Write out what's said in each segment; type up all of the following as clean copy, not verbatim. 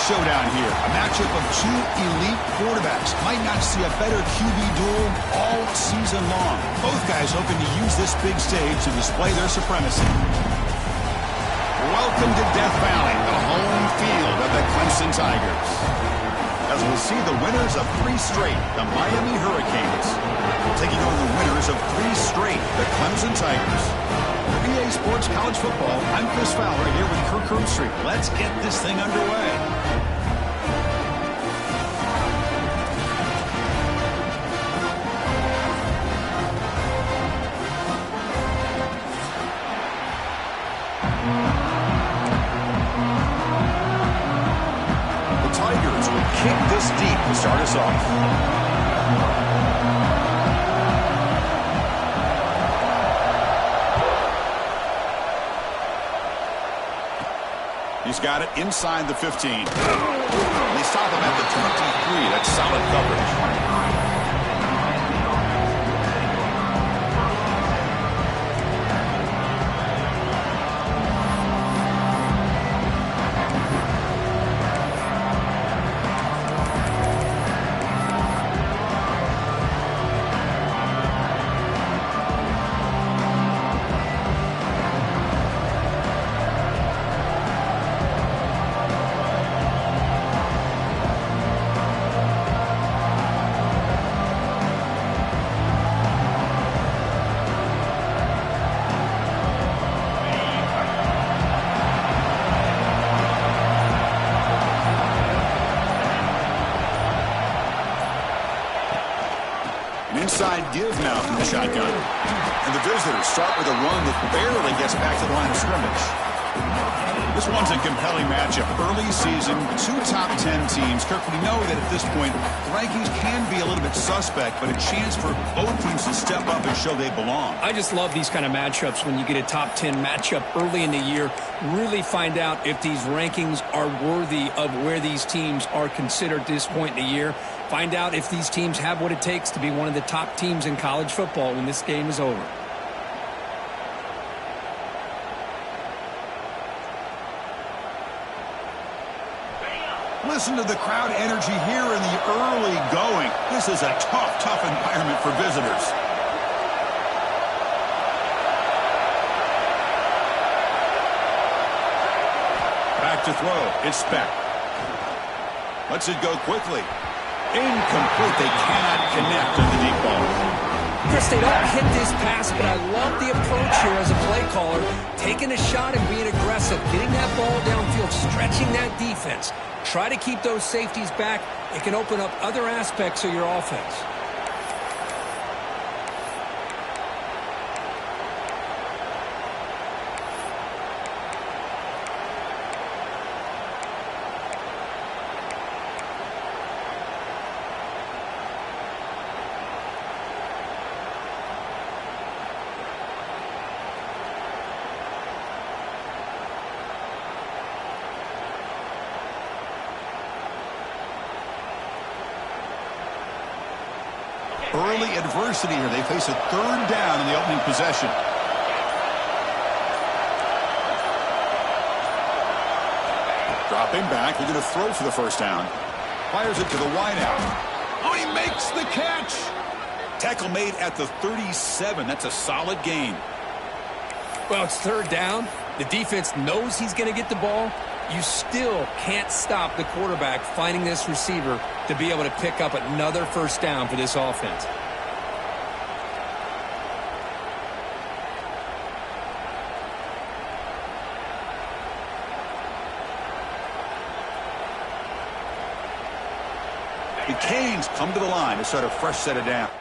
showdown here. A matchup of two elite quarterbacks. Might not see a better QB duel all season long. Both guys hoping to use this big stage to display their supremacy. Welcome to Death Valley, the home field of the Clemson Tigers. As we'll see the winners of 3 straight, the Miami Hurricanes, taking on the winners of 3 straight, the Clemson Tigers. For EA Sports College Football, I'm Chris Fowler here with Kirk Herbstreit. Let's get this thing underway. The Tigers will kick this deep to start us off. He's got it inside the 15. They stop him at the 23. That's solid coverage. Inside give now from the shotgun. And the visitors start with a run that barely gets back to the line of scrimmage. This one's a compelling matchup. Early season, 2 top 10 teams. Kirk, we know that at this point, the rankings can be a little bit suspect, but a chance for both teams to step up and show they belong. I just love these kind of matchups when you get a top 10 matchup early in the year. Really find out if these rankings are worthy of where these teams are considered at this point in the year. Find out if these teams have what it takes to be one of the top teams in college football when this game is over. Listen to the crowd energy here in the early going. This is a tough environment for visitors. Back to throw. It's Speck. Lets it go quickly. Incomplete. They cannot connect on the deep ball. Chris, they don't hit this pass, but I love the approach here as a play caller. Taking a shot and being aggressive. Getting that ball downfield. Stretching that defense. Try to keep those safeties back. It can open up other aspects of your offense. Early adversity here. They face a 3rd down in the opening possession. Dropping back. They're going to throw for the 1st down. Fires it to the wideout. Oh, he makes the catch. Tackle made at the 37. That's a solid gain. Well, it's 3rd down. The defense knows he's going to get the ball. You still can't stop the quarterback finding this receiver to be able to pick up another 1st down for this offense. The Canes come to the line to start a fresh set of downs.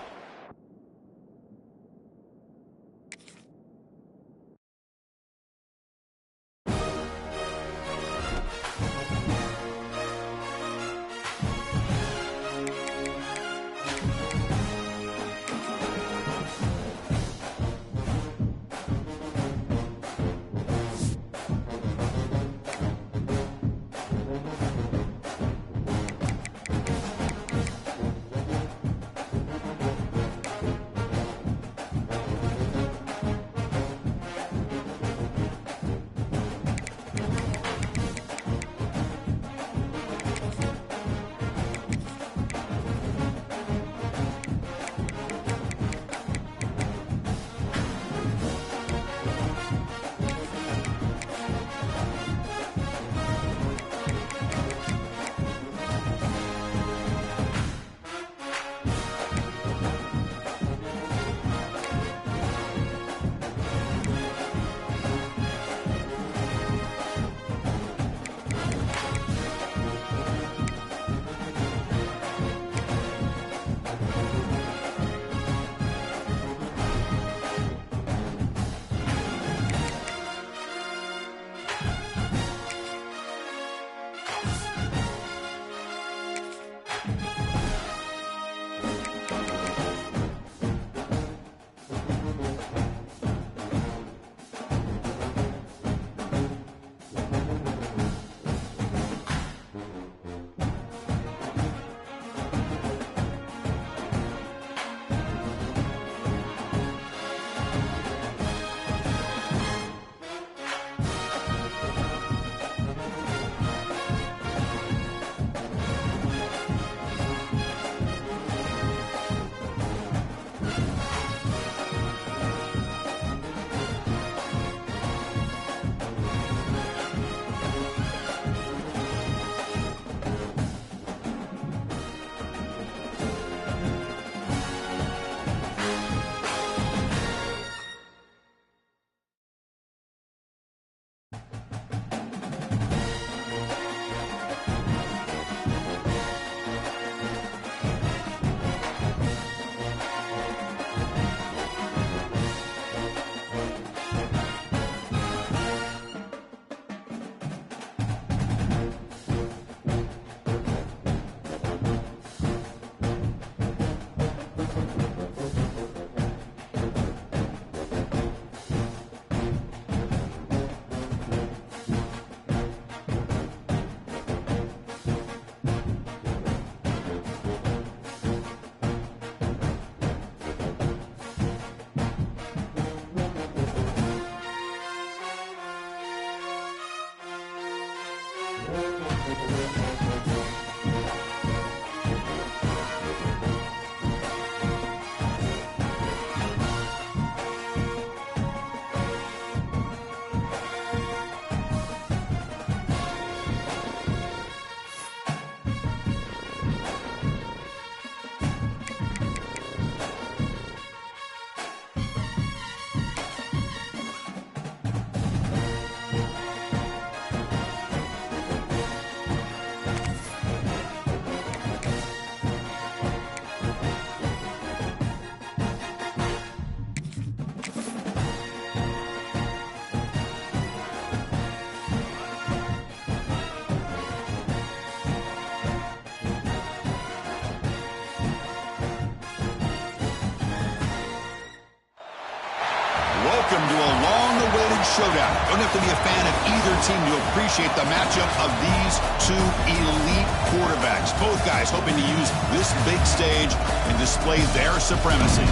Welcome to a long-awaited showdown. Don't have to be a fan of either team to appreciate the matchup of these two elite quarterbacks. Both guys hoping to use this big stage and display their supremacy.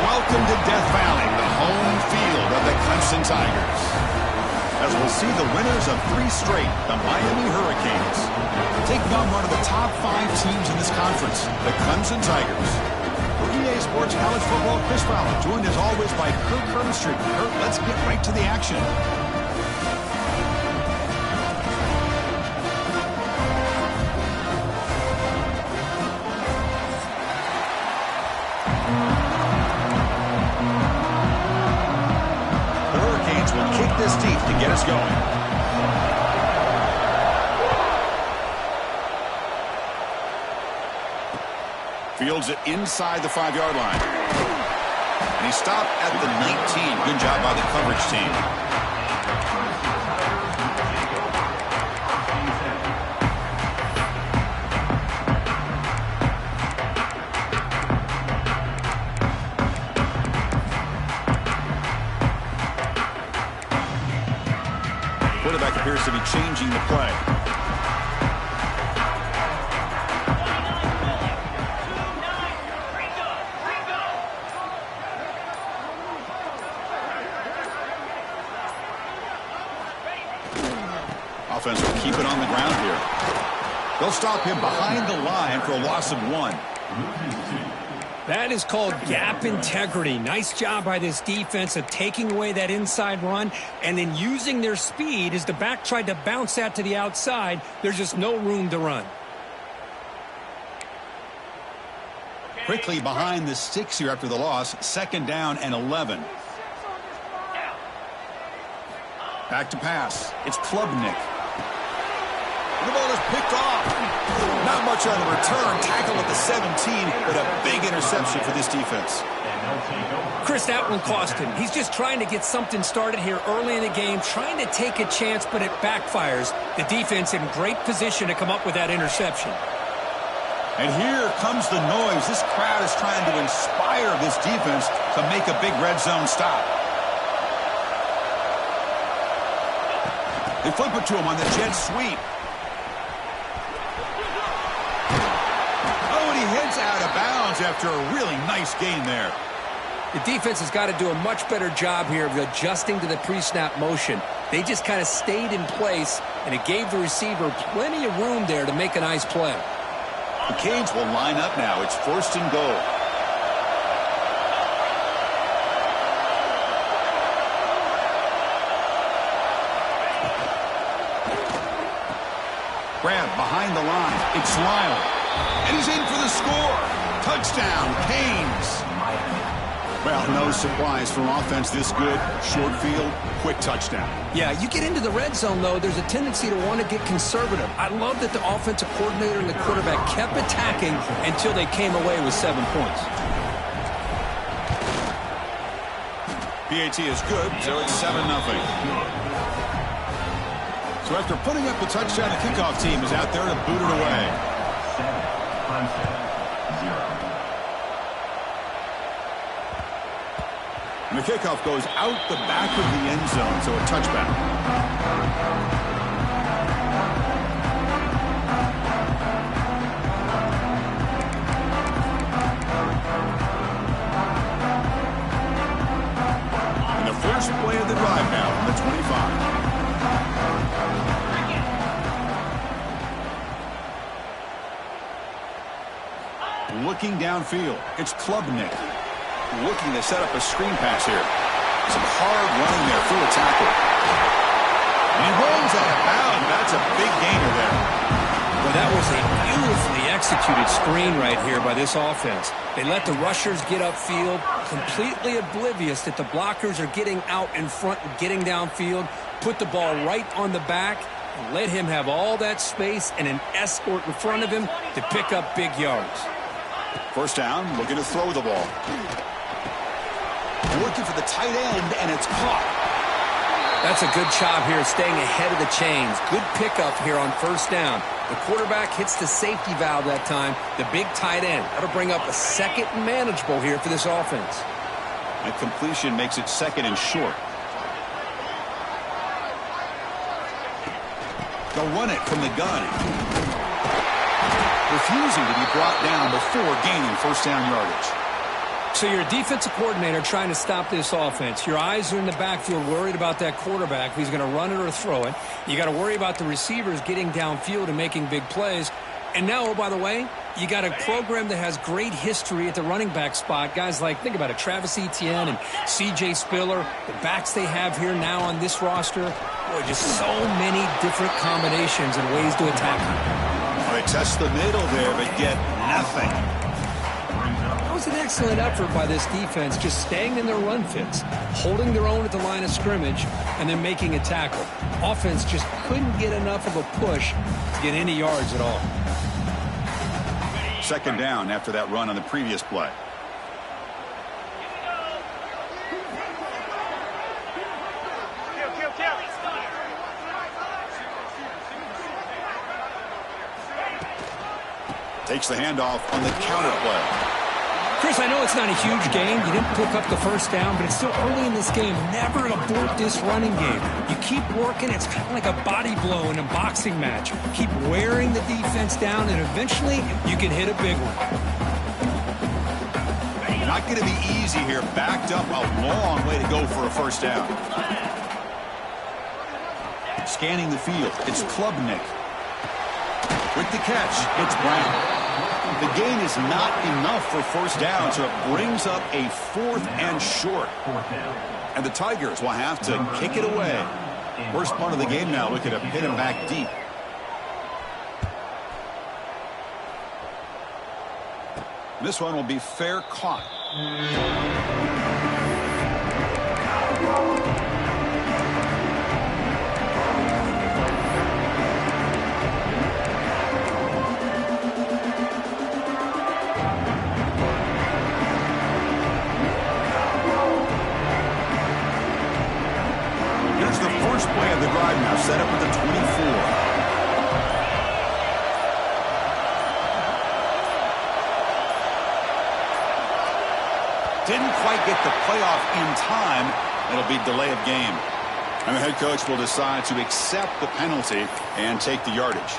Welcome to Death Valley, the home field of the Clemson Tigers. As we'll see the winners of 3 straight, the Miami Hurricanes, taking on one of the top 5 teams in this conference, the Clemson Tigers. For EA Sports College Football, Chris Fowler, joined as always by Kirk Herbstreit. Kirk, let's get right to the action. The Hurricanes will kick this deep to get us going. Fields it inside the 5-yard line. And he stopped at the 19. Good job by the coverage team. Quarterback appears to be changing the play. Offense will keep it on the ground here. They'll stop him behind the line for a loss of 1. That is called gap integrity. Nice job by this defense of taking away that inside run and then using their speed as the back tried to bounce that to the outside. There's just no room to run. Quickly behind the 6 here after the loss. 2nd down and 11. Back to pass. It's Klubnik. The ball is picked off. Not much on the return. Tackle at the 17, but a big interception for this defense. Chris, that one cost him. He's just trying to get something started here early in the game, trying to take a chance, but it backfires. The defense in great position to come up with that interception. And here comes the noise. This crowd is trying to inspire this defense to make a big red zone stop. They flip it to him on the jet sweep. Oh, and he heads out of bounds after a really nice gain there. The defense has got to do a much better job here of adjusting to the pre-snap motion. They just kind of stayed in place, and it gave the receiver plenty of room there to make a nice play. The Canes will line up now. It's 1st and goal. Grab behind the line. It's Lyle. And he's in for the score. Touchdown, Canes. Well, no surprise for offense this good. Short field, quick touchdown. Yeah, you get into the red zone, though, there's a tendency to want to get conservative. I love that the offensive coordinator and the quarterback kept attacking until they came away with 7 points. PAT is good, so it's 7-0. So after putting up the touchdown, the kickoff team is out there to boot it away. And the kickoff goes out the back of the end zone, so a touchback. And the first play of the drive now from the 25. Looking downfield, it's Klubnik. Looking to set up a screen pass here. Some hard running there through a tackle. And he rolls out of bounds. That's a big gainer there. Well, that was a beautifully executed screen right here by this offense. They let the rushers get upfield, completely oblivious that the blockers are getting out in front and getting downfield, put the ball right on the back, and let him have all that space and an escort in front of him to pick up big yards. First down, looking to throw the ball. Looking for the tight end, and it's caught. That's a good job here staying ahead of the chains. Good pickup here on first down. The quarterback hits the safety valve that time, the big tight end. That'll bring up a second and manageable here for this offense. That completion makes it 2nd and short. They'll run it from the gun. Refusing to be brought down before gaining first down yardage. So you're a defensive coordinator trying to stop this offense. Your eyes are in the backfield worried about that quarterback, if he's going to run it or throw it. You got to worry about the receivers getting downfield and making big plays. And now, oh, by the way, you got a program that has great history at the running back spot. Guys like, think about it, Travis Etienne and C.J. Spiller, the backs they have here now on this roster. Boy, just so many different combinations and ways to attack them. Well, they test the middle there, but get nothing. That was an excellent effort by this defense, just staying in their run fits, holding their own at the line of scrimmage, and then making a tackle. Offense just couldn't get enough of a push to get any yards at all. Second down after that run on the previous play. Takes the handoff on the counter play. Chris, I know it's not a huge game. You didn't pick up the first down, but it's still early in this game. Never abort this running game. You keep working. It's kind of like a body blow in a boxing match. Keep wearing the defense down, and eventually you can hit a big one. Not going to be easy here. Backed up a long way to go for a first down. Scanning the field. It's Klubnik. With the catch, it's Brown. The gain is not enough for first down, so it brings up a 4th and short. And the Tigers will have to kick it away. First part of the game now, looking to hit him back deep. This one will be fair caught. First play of the drive now, set up at the 24. Didn't quite get the playoff in time. It'll be delay of game. And the head coach will decide to accept the penalty and take the yardage.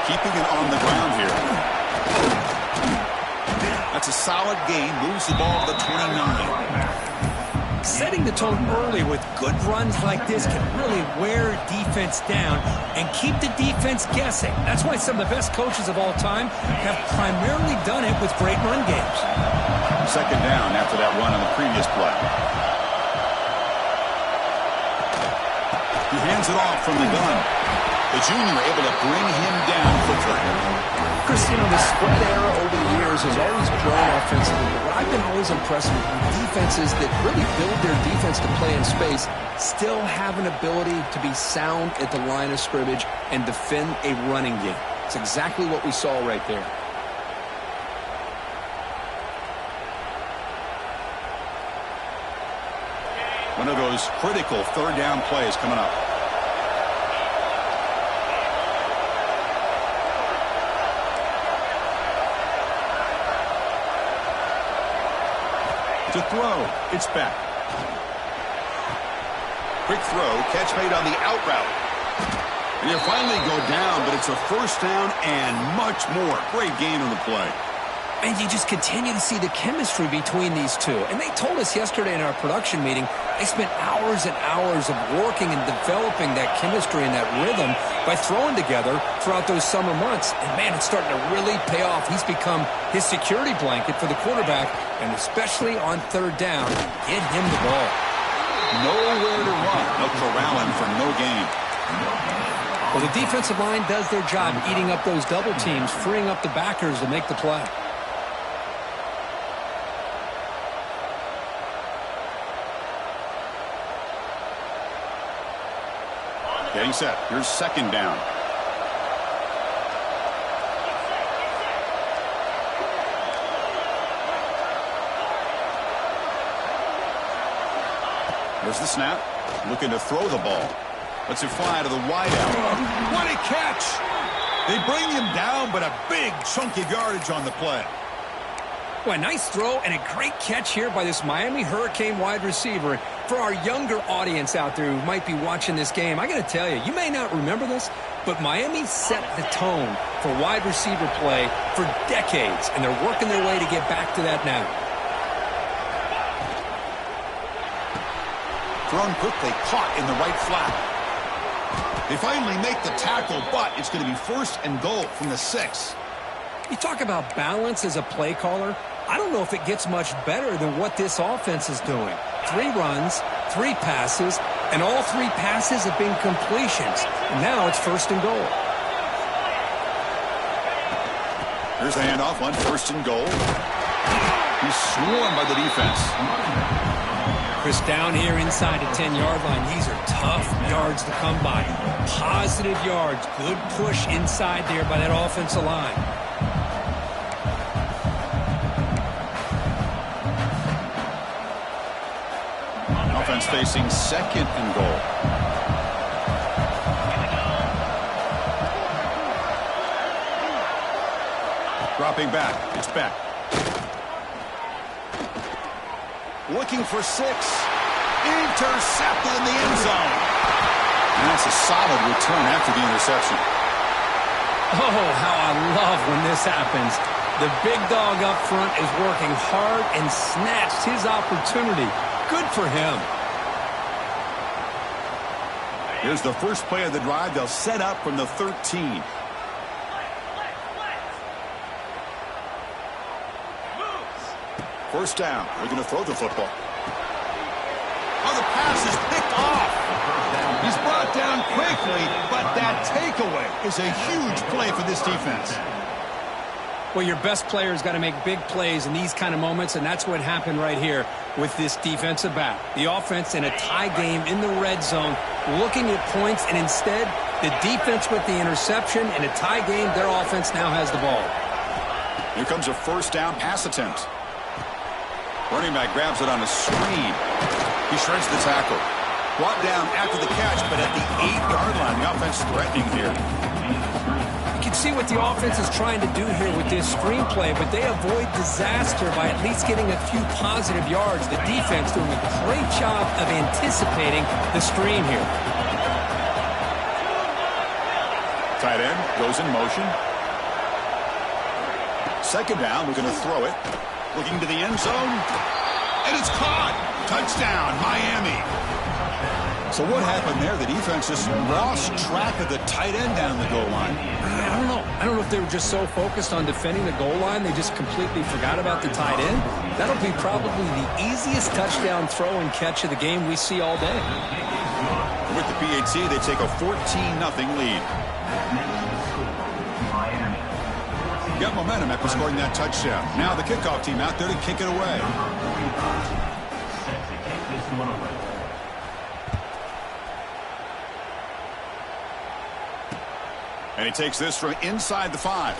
Keeping it on the ground here. That's a solid gain. Moves the ball to the 29. Setting the tone early with good runs like this can really wear defense down and keep the defense guessing. That's why some of the best coaches of all time have primarily done it with great run games. Second down after that run on the previous play. He hands it off from the gun. The junior able to bring him down quickly. Chris, you know, the spread era over the years has always grown offensively. But I've been always impressed with defenses that really build their defense to play in space, still have an ability to be sound at the line of scrimmage and defend a running game. It's exactly what we saw right there. One of those critical third down plays coming up. To throw, it's back. Quick throw, catch made on the out route. And he'll finally go down, but it's a first down and much more. Great gain on the play. And you just continue to see the chemistry between these two. And they told us yesterday in our production meeting, they spent hours and hours of working and developing that chemistry and that rhythm by throwing together throughout those summer months. And, man, it's starting to really pay off. He's become his security blanket for the quarterback, and especially on third down, get him the ball. Nowhere to run. They'll corral him for no gain. Well, the defensive line does their job eating up those double teams, freeing up the backers to make the play. Getting set. Here's second down. There's the snap. Looking to throw the ball. Lets it fly to the wideout. What a catch! They bring him down, but a big chunk of yardage on the play. Well, a nice throw and a great catch here by this Miami Hurricane wide receiver. For our younger audience out there who might be watching this game, I got to tell you, you may not remember this, but Miami set the tone for wide receiver play for decades, and they're working their way to get back to that now. Thrown quickly, caught in the right flat. They finally make the tackle, but it's going to be first and goal from the 6. You talk about balance as a play caller. I don't know if it gets much better than what this offense is doing. 3 runs, 3 passes, and all 3 passes have been completions. And now it's first and goal. Here's the handoff on first and goal. He's swarmed by the defense. Chris, down here inside the 10-yard line, these are tough yards to come by. Positive yards, good push inside there by that offensive line. Offense facing second and goal. Dropping back. It's back. Looking for 6. Intercepted in the end zone. And that's a solid return after the interception. Oh, how I love when this happens. The big dog up front is working hard and snatched his opportunity. Good for him. Here's the first play of the drive. They'll set up from the 13. First down. They're going to throw the football. Oh, the pass is picked off. He's brought down quickly, but that takeaway is a huge play for this defense. Well, your best player's got to make big plays in these kind of moments, and that's what happened right here with this defensive back. The offense in a tie game in the red zone, looking at points, and instead The defense with the interception. In a tie game, their offense now has the ball. Here comes a first down pass attempt. Running back grabs it on a screen. He shreds the tackle. Brought down after the catch, but at the 8-yard line, the offense threatening here. You can see what the offense is trying to do here with this screenplay, but they avoid disaster by at least getting a few positive yards. The defense doing a great job of anticipating the screen here. Tight end goes in motion. Second down, we're going to throw it. Looking to the end zone. And it's caught. Touchdown, Miami. So what happened there? The defense just lost track of the tight end down the goal line. I don't know. I don't know if they were just so focused on defending the goal line, they just completely forgot about the tight end. That'll be probably the easiest touchdown throw and catch of the game we see all day. With the PAT, they take a 14-0 lead. Got momentum after scoring that touchdown. Now the kickoff team out there to kick it away. And he takes this from inside the 5.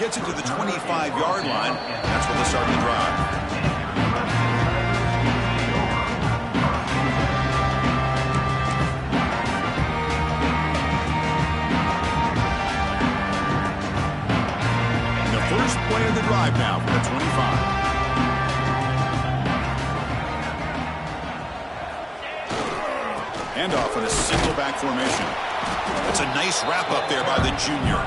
Gets it to the 25-yard line. That's where they'll start the drive. First play of the drive now for the 25. Handoff in a single back formation. That's a nice wrap up there by the junior.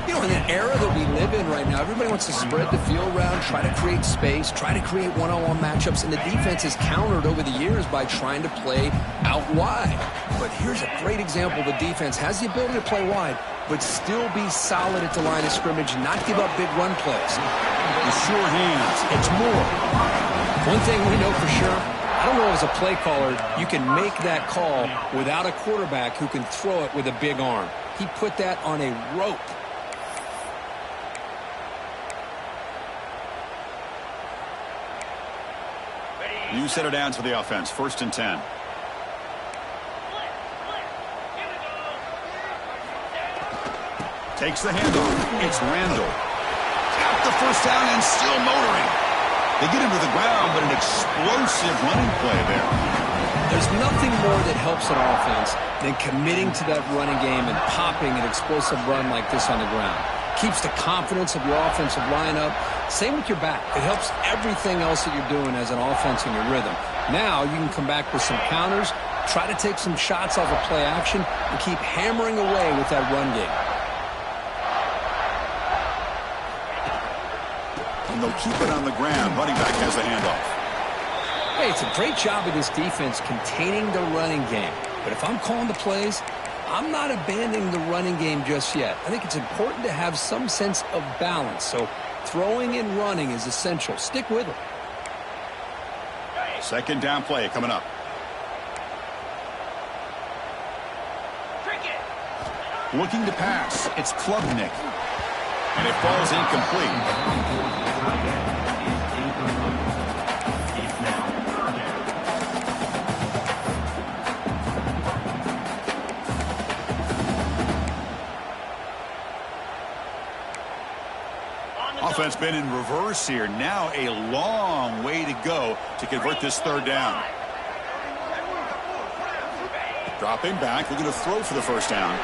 You know, in an era that we live in right now, everybody wants to spread the field around, try to create space, try to create one-on-one matchups, and the defense is countered over the years by trying to play out wide. But here's a great example. The defense has the ability to play wide, but still be solid at the line of scrimmage, not give up big run plays. The sure hands. It's more. One thing we know for sure, I don't know as a play caller, you can make that call without a quarterback who can throw it with a big arm. He put that on a rope. You set it down to the offense. 1st and 10. Takes the handoff. It's Randall. Got the first down and still motoring. They get him to the ground, but an explosive running play there. There's nothing more that helps an offense than committing to that running game and popping an explosive run like this on the ground. Keeps the confidence of your offensive lineup. Same with your back. It helps everything else that you're doing as an offense in your rhythm. Now you can come back with some counters, try to take some shots off of play action, and keep hammering away with that run game. And they'll keep it on the ground. Running back has the handoff. Hey, it's a great job of this defense containing the running game. But if I'm calling the plays, I'm not abandoning the running game just yet. I think it's important to have some sense of balance. So throwing and running is essential. Stick with it. Second down play coming up. Looking to pass. It's Klubnik. And it falls incomplete. Offense been in reverse here. Now a long way to go to convert this 3rd down. Dropping back, looking to throw for the first down.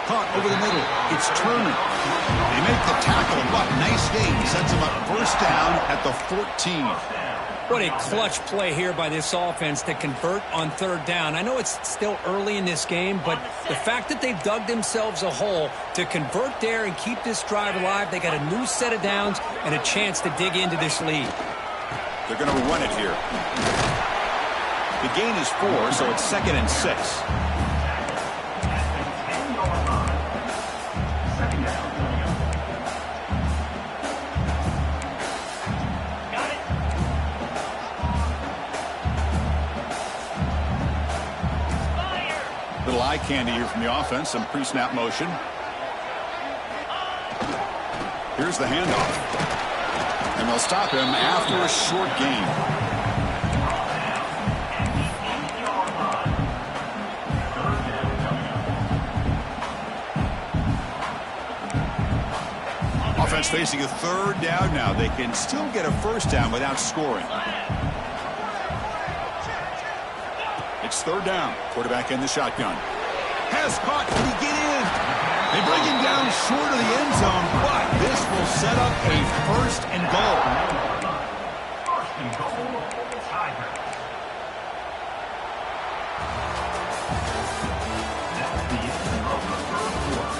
Caught over the middle. It's Turner. They make the tackle. What nice game. Sets him up first down at the 14. What a clutch play here by this offense to convert on 3rd down. I know it's still early in this game, but the fact that they've dug themselves a hole to convert there and keep this drive alive, they got a new set of downs and a chance to dig into this lead. They're going to run it here. The gain is 4, so it's 2nd and 6. Little eye candy here from the offense. Some pre-snap motion. Here's the handoff. And they'll stop him after a short gain. Offense facing a third down now. They can still get a first down without scoring. It's third down. Quarterback in the shotgun. Has caught. Can he get in? They bring him down short of the end zone, but this will set up a first and goal. First and goal, Tigers. That's the end of the third quarter.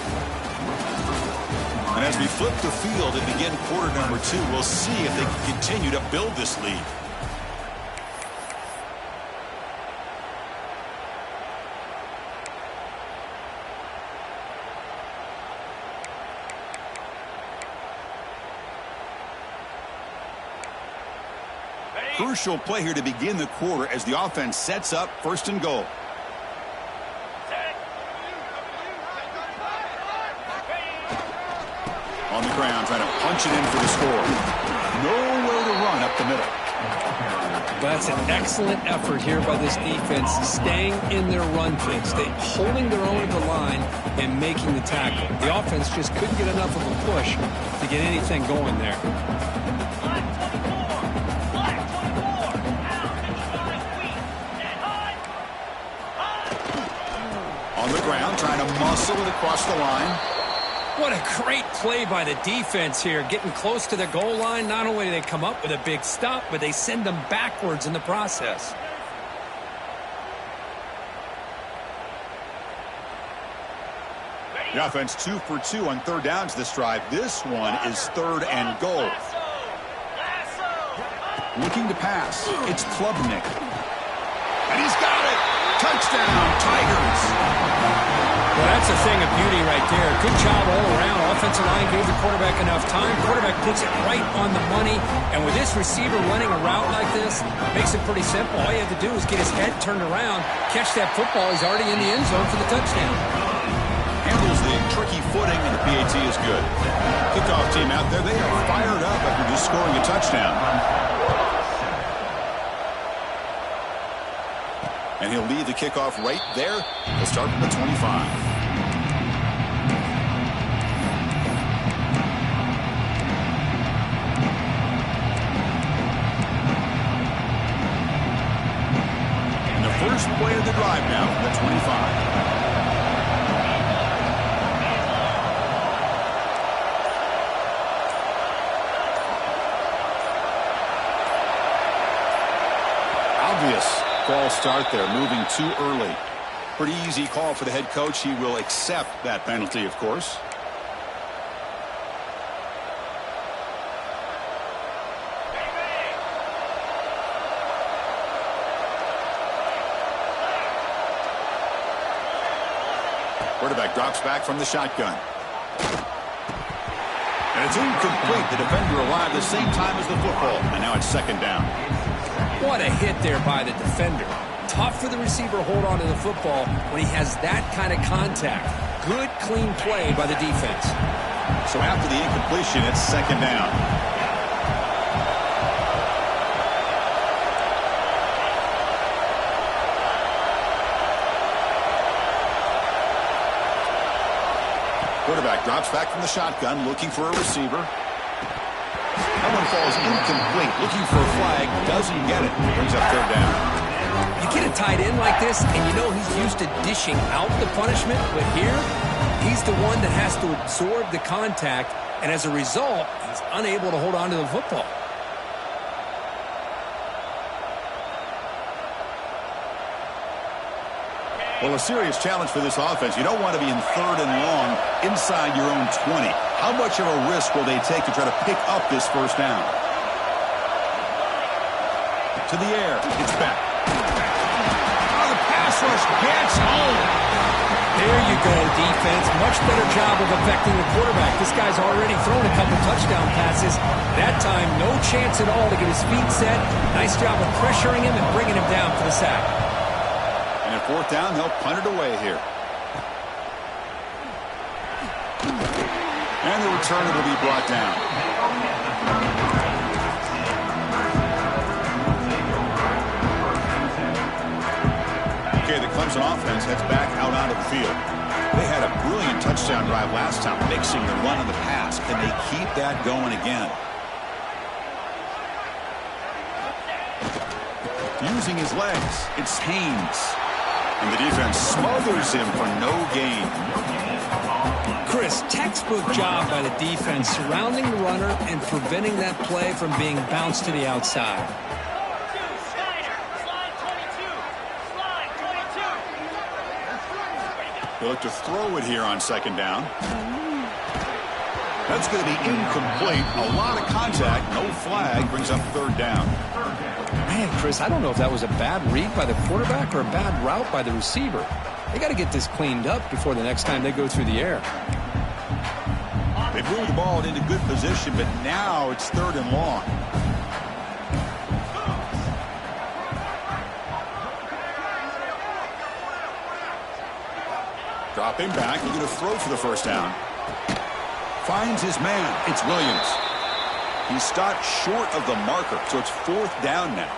And as we flip the field and begin quarter number 2, we'll see if they can continue to build this lead. Crucial play here to begin the quarter as the offense sets up first and goal. On the ground, trying to punch it in for the score. Nowhere to run up the middle. That's an excellent effort here by this defense, staying in their run fix, holding their own at the line and making the tackle. The offense just couldn't get enough of a push to get anything going there. On the ground, trying to muscle it across the line. What a great play by the defense here, getting close to the goal line. Not only do they come up with a big stop, but they send them backwards in the process. The offense 2 for 2 on third downs this drive. This one is third and goal. Looking to pass. It's Klubnik. And he's got it. Touchdown, Tigers. Well, that's a thing of beauty right there. Good job all around. Offensive line gave the quarterback enough time. Quarterback puts it right on the money. And with this receiver running a route like this, makes it pretty simple. All you have to do is get his head turned around, catch that football. He's already in the end zone for the touchdown. Handles the tricky footing, and the PAT is good. Kickoff team out there, they are fired up after just scoring a touchdown. And he'll lead the kickoff right there. He'll start from the 25. And the first play of the drive now from the 25. False start there, moving too early. Pretty easy call for the head coach. He will accept that penalty, of course. Quarterback drops back from the shotgun. And it's incomplete. The defender arrived the same time as the football. And now it's second down. What a hit there by the defender. Tough for the receiver to hold on to the football when he has that kind of contact. Good, clean play by the defense. So after the incompletion, it's second down. Quarterback drops back from the shotgun, looking for a receiver. That one falls incomplete. Looking for a flag. Doesn't get it. Brings up third down. You get a tight end like this, and you know he's used to dishing out the punishment. But here, he's the one that has to absorb the contact. And as a result, he's unable to hold on to the football. Well, a serious challenge for this offense. You don't want to be in third and long inside your own 20. How much of a risk will they take to try to pick up this first down? To the air. It's back. Oh, the pass rush gets home. There you go, defense. Much better job of affecting the quarterback. This guy's already thrown a couple touchdown passes. That time, no chance at all to get his feet set. Nice job of pressuring him and bringing him down for the sack. And at fourth down, they'll punt it away here. And the returner will be brought down. Okay, the Clemson offense heads back out onto the field. They had a brilliant touchdown drive last time, mixing the run and the pass. Can they keep that going again? Using his legs, it's Haynes. And the defense smothers him for no gain. Chris, textbook job by the defense surrounding the runner and preventing that play from being bounced to the outside. They look to throw it here on second down. That's going to be incomplete. A lot of contact. No flag. Brings up third down. Man, Chris, I don't know if that was a bad read by the quarterback or a bad route by the receiver. They got to get this cleaned up before the next time they go through the air. They've moved the ball into good position, but now it's third and long. Dropping back, he's going to throw for the first down. Finds his man. It's Williams. He stopped short of the marker, so it's fourth down now.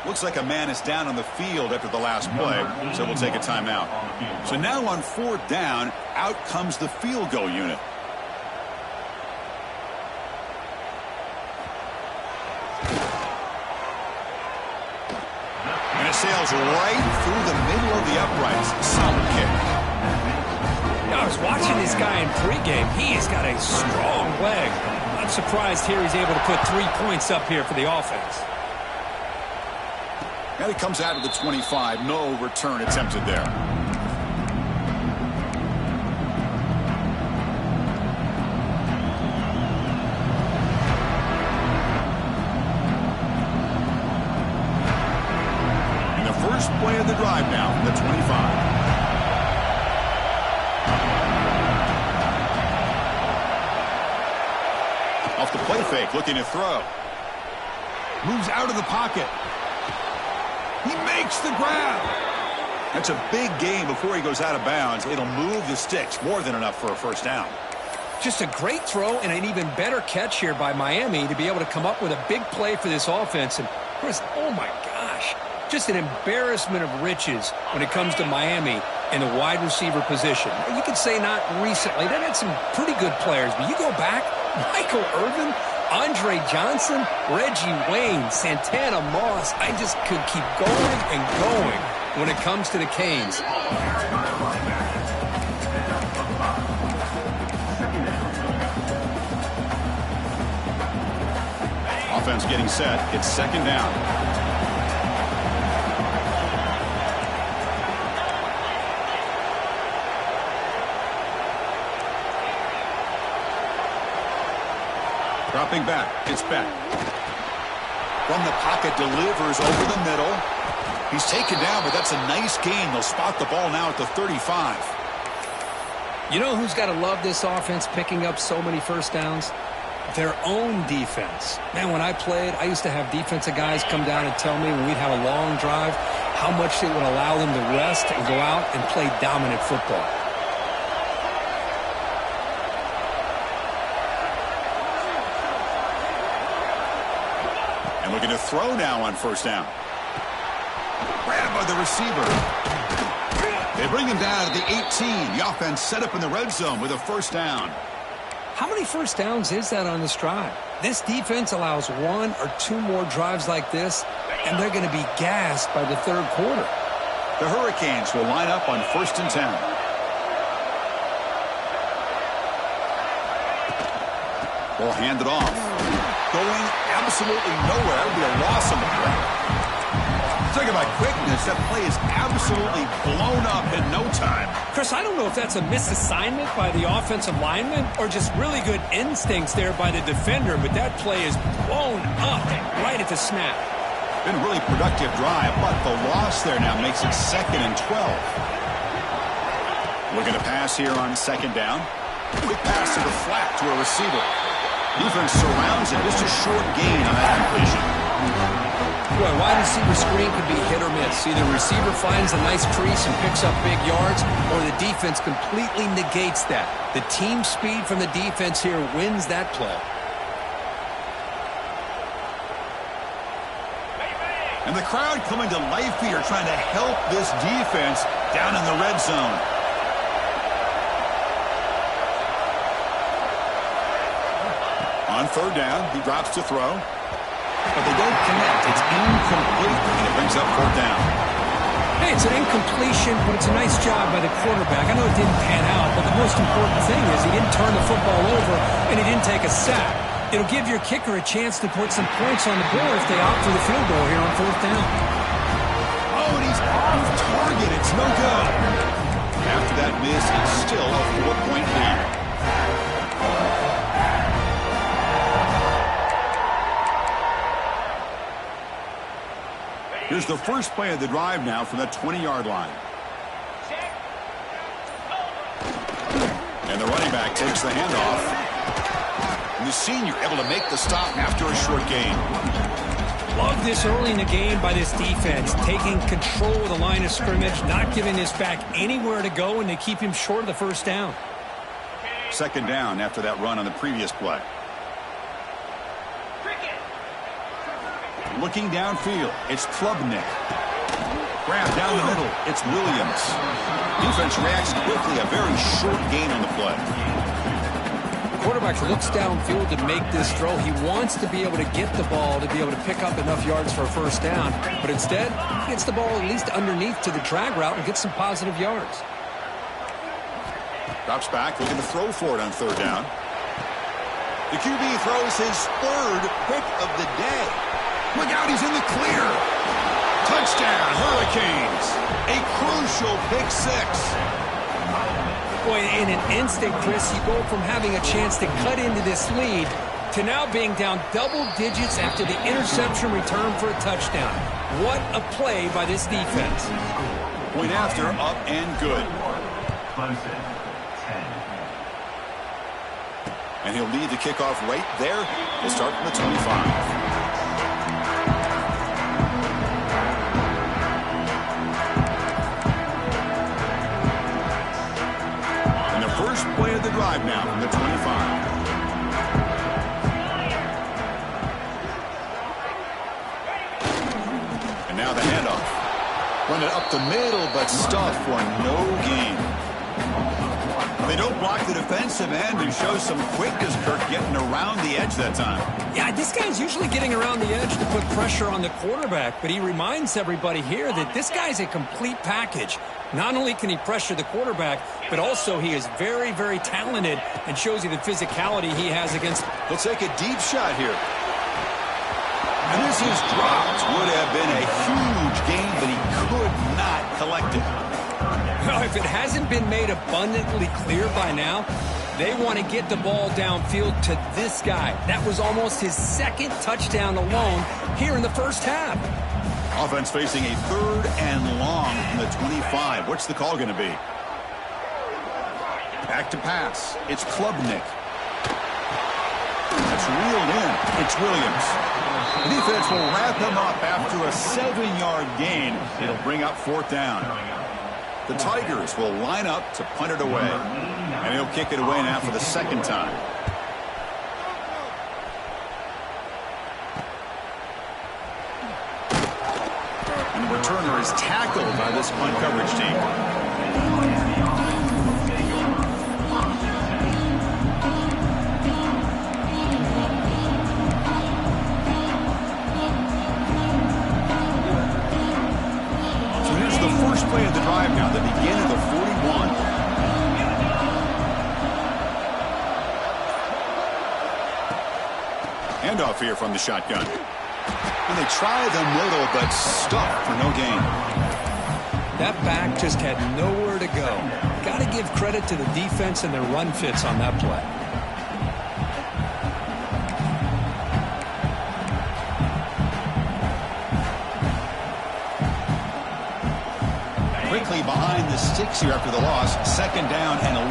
Looks like a man is down on the field after the last play, so we'll take a timeout. So now on fourth down, out comes the field goal unit. And it sails right through the middle of the uprights. Sound kick. I was watching this guy in pregame. He has got a strong leg. I'm surprised here he's able to put 3 points up here for the offense. And it comes out of the 25. No return attempted there. And the first play of the drive now from the 25. Off the play fake, looking to throw. Moves out of the pocket. He makes the grab. That's a big gain before he goes out of bounds. It'll move the sticks. More than enough for a first down. Just a great throw and an even better catch here by Miami to be able to come up with a big play for this offense. And Chris, oh my gosh, just an embarrassment of riches when it comes to Miami in the wide receiver position. You could say not recently. They had some pretty good players, but you go back, Michael Irvin, Andre Johnson, Reggie Wayne, Santana Moss. I just could keep going and going when it comes to the Canes. Offense getting set. It's second down. Dropping back. It's Beck. From the pocket, delivers over the middle. He's taken down, but that's a nice gain. They'll spot the ball now at the 35. You know who's got to love this offense picking up so many first downs? Their own defense. Man, when I played, I used to have defensive guys come down and tell me when we'd have a long drive how much it would allow them to rest and go out and play dominant football. And looking to throw now on first down. Grabbed by the receiver. They bring him down at the 18. The offense set up in the red zone with a first down. How many first downs is that on this drive? This defense allows 1 or 2 more drives like this, and they're going to be gassed by the third quarter. The Hurricanes will line up on 1st and 10. Ball handed off. Going absolutely nowhere. That would be a loss on the play. Talk about quickness. That play is absolutely blown up in no time. Chris, I don't know if that's a misassignment by the offensive lineman or just really good instincts there by the defender, but that play is blown up right at the snap. Been a really productive drive, but the loss there now makes it 2nd and 12. Looking to pass here on second down. Quick pass to the flat to a receiver. Defense surrounds it. Just a short gain on that completion. Boy, wide receiver screen could be hit or miss. Either receiver finds a nice crease and picks up big yards, or the defense completely negates that. The team speed from the defense here wins that play. And the crowd coming to life here, trying to help this defense down in the red zone. On third down, he drops to throw. But they don't connect. It's incomplete, and it brings up fourth down. Hey, it's an incompletion, but it's a nice job by the quarterback. I know it didn't pan out, but the most important thing is he didn't turn the football over, and he didn't take a sack. It'll give your kicker a chance to put some points on the board if they opt for the field goal here on fourth down. Oh, and he's off target. It's no good. After that miss, it's still a 4-point lead. Here's the first play of the drive now from the 20-yard line. And the running back takes the handoff. And the senior able to make the stop after a short gain. Love this early in the game by this defense, taking control of the line of scrimmage, not giving this back anywhere to go, and they keep him short of the first down. Second down after that run on the previous play. Looking downfield, it's Klubnik. Grab down the middle, it's Williams. Defense reacts quickly, a very short gain on the play. The quarterback looks downfield to make this throw. He wants to be able to get the ball to be able to pick up enough yards for a first down, but instead, he gets the ball at least underneath to the drag route and gets some positive yards. Drops back, looking to throw for it on third down. The QB throws his third pick of the day. Look out, he's in the clear. Touchdown, Hurricanes. A crucial pick six. Boy, in an instant, Chris, you go from having a chance to cut into this lead to now being down double digits after the interception return for a touchdown. What a play by this defense. Point after, up and good. Clemson, 10. And he'll lead the kickoff right there. He'll start from the 25. First play of the drive now from the 25. And now the handoff. Run it up the middle, but stuffed for no gain. They don't block the defensive end and show some quickness, Kirk, getting around the edge that time. Yeah, this guy's usually getting around the edge to put pressure on the quarterback, but he reminds everybody here that this guy's a complete package. Not only can he pressure the quarterback, but also he is very, very talented and shows you the physicality he has against. He'll take a deep shot here. And this is dropped. Would have been a huge gain, but he could not collect it. Well, if it hasn't been made abundantly clear by now, they want to get the ball downfield to this guy. That was almost his second touchdown alone here in the first half. Offense facing a third and long from the 25. What's the call going to be? Back to pass. It's Klubnik. That's reeled in. It's Williams. The defense will wrap him up after a 7-yard gain. It'll bring up fourth down. The Tigers will line up to punt it away. And he'll kick it away now for the second time. And the returner is tackled by this punt coverage team. First play of the drive now, the beginning of the 41. Handoff here from the shotgun. And they try the middle, but stuffed for no gain. That back just had nowhere to go. Got to give credit to the defense and their run fits on that play. Quickly behind the sticks here after the loss. Second down and 11.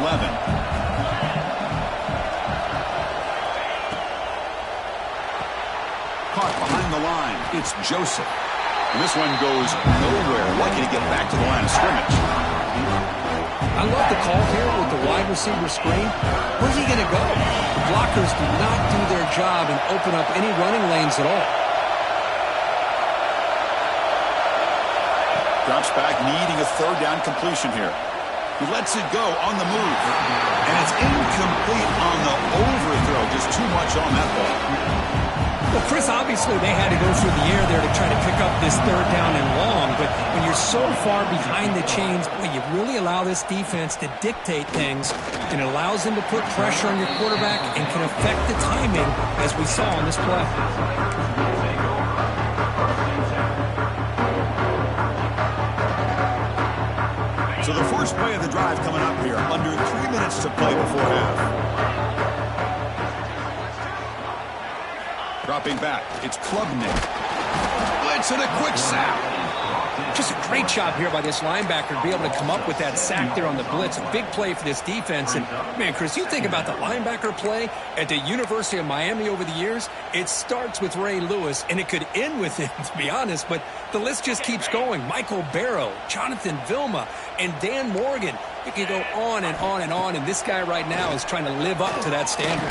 Caught behind the line. It's Joseph. And this one goes nowhere. Lucky to get back to the line of scrimmage. I love the call here with the wide receiver screen. Where's he going to go? The blockers do not do their job and open up any running lanes at all. Drops back, needing a third down completion here. He lets it go on the move. And it's incomplete on the overthrow. Just too much on that ball. Well, Chris, obviously they had to go through the air there to try to pick up this third down and long, but when you're so far behind the chains, boy, you really allow this defense to dictate things, and it allows them to put pressure on your quarterback and can affect the timing, as we saw on this play. So the first play of the drive coming up here, under 3 minutes to play before half. Dropping back, it's Klubnik. Blitz and a quick sack. Just a great job here by this linebacker to be able to come up with that sack there on the blitz. A big play for this defense. And, man, Chris, you think about the linebacker play at the University of Miami over the years, it starts with Ray Lewis, and it could end with him, to be honest, but the list just keeps going. Michael Barrow, Jonathan Vilma, and Dan Morgan. It can go on and on and on, and this guy right now is trying to live up to that standard.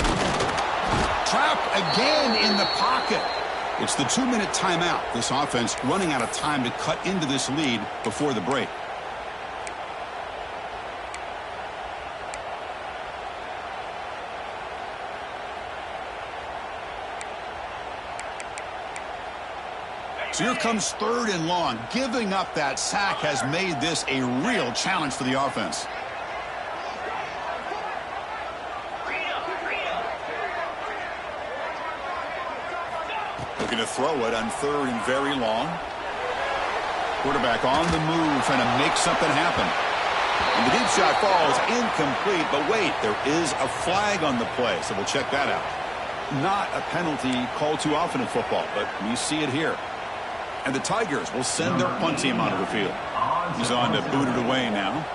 Trapped again in the pocket. It's the 2-minute timeout. This offense running out of time to cut into this lead before the break. So here comes 3rd and long. Giving up that sack has made this a real challenge for the offense. Looking to throw it on 3rd and very long. Quarterback on the move, trying to make something happen. And the deep shot falls incomplete, but wait, there is a flag on the play, so we'll check that out. Not a penalty called too often in football, but we see it here. And the Tigers will send their punt team onto the field. He's on to boot it away now.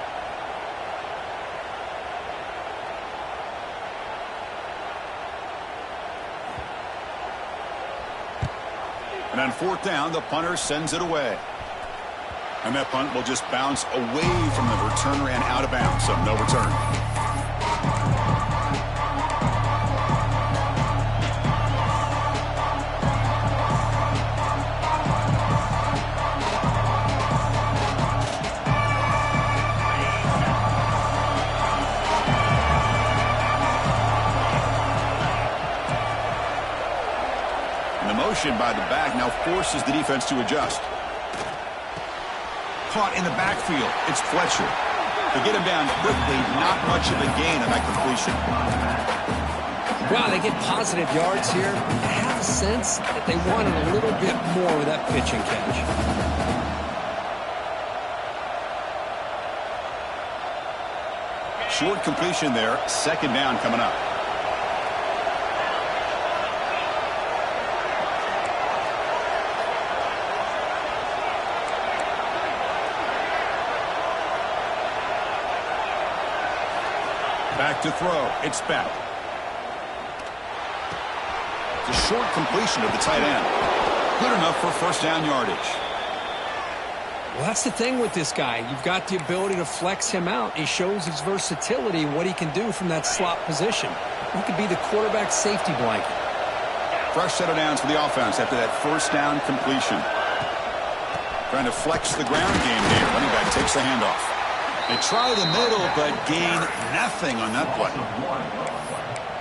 And on 4th down, the punter sends it away. And that punt will just bounce away from the returner and out of bounds, so no return. By the back now forces the defense to adjust. Caught in the backfield. It's Fletcher. To get him down quickly, not much of a gain on that completion. Wow, they get positive yards here. I have a sense that they wanted a little bit more with that pitch and catch. Short completion there. 2nd down coming up. Back to throw. It's Beck. It's a short completion of the tight end. Good enough for 1st down yardage. Well, that's the thing with this guy. You've got the ability to flex him out. He shows his versatility and what he can do from that slot position. He could be the quarterback's safety blanket. Fresh set of downs for the offense after that 1st down completion. Trying to flex the ground game here. Running back takes the handoff. They try the middle, but gain nothing on that play.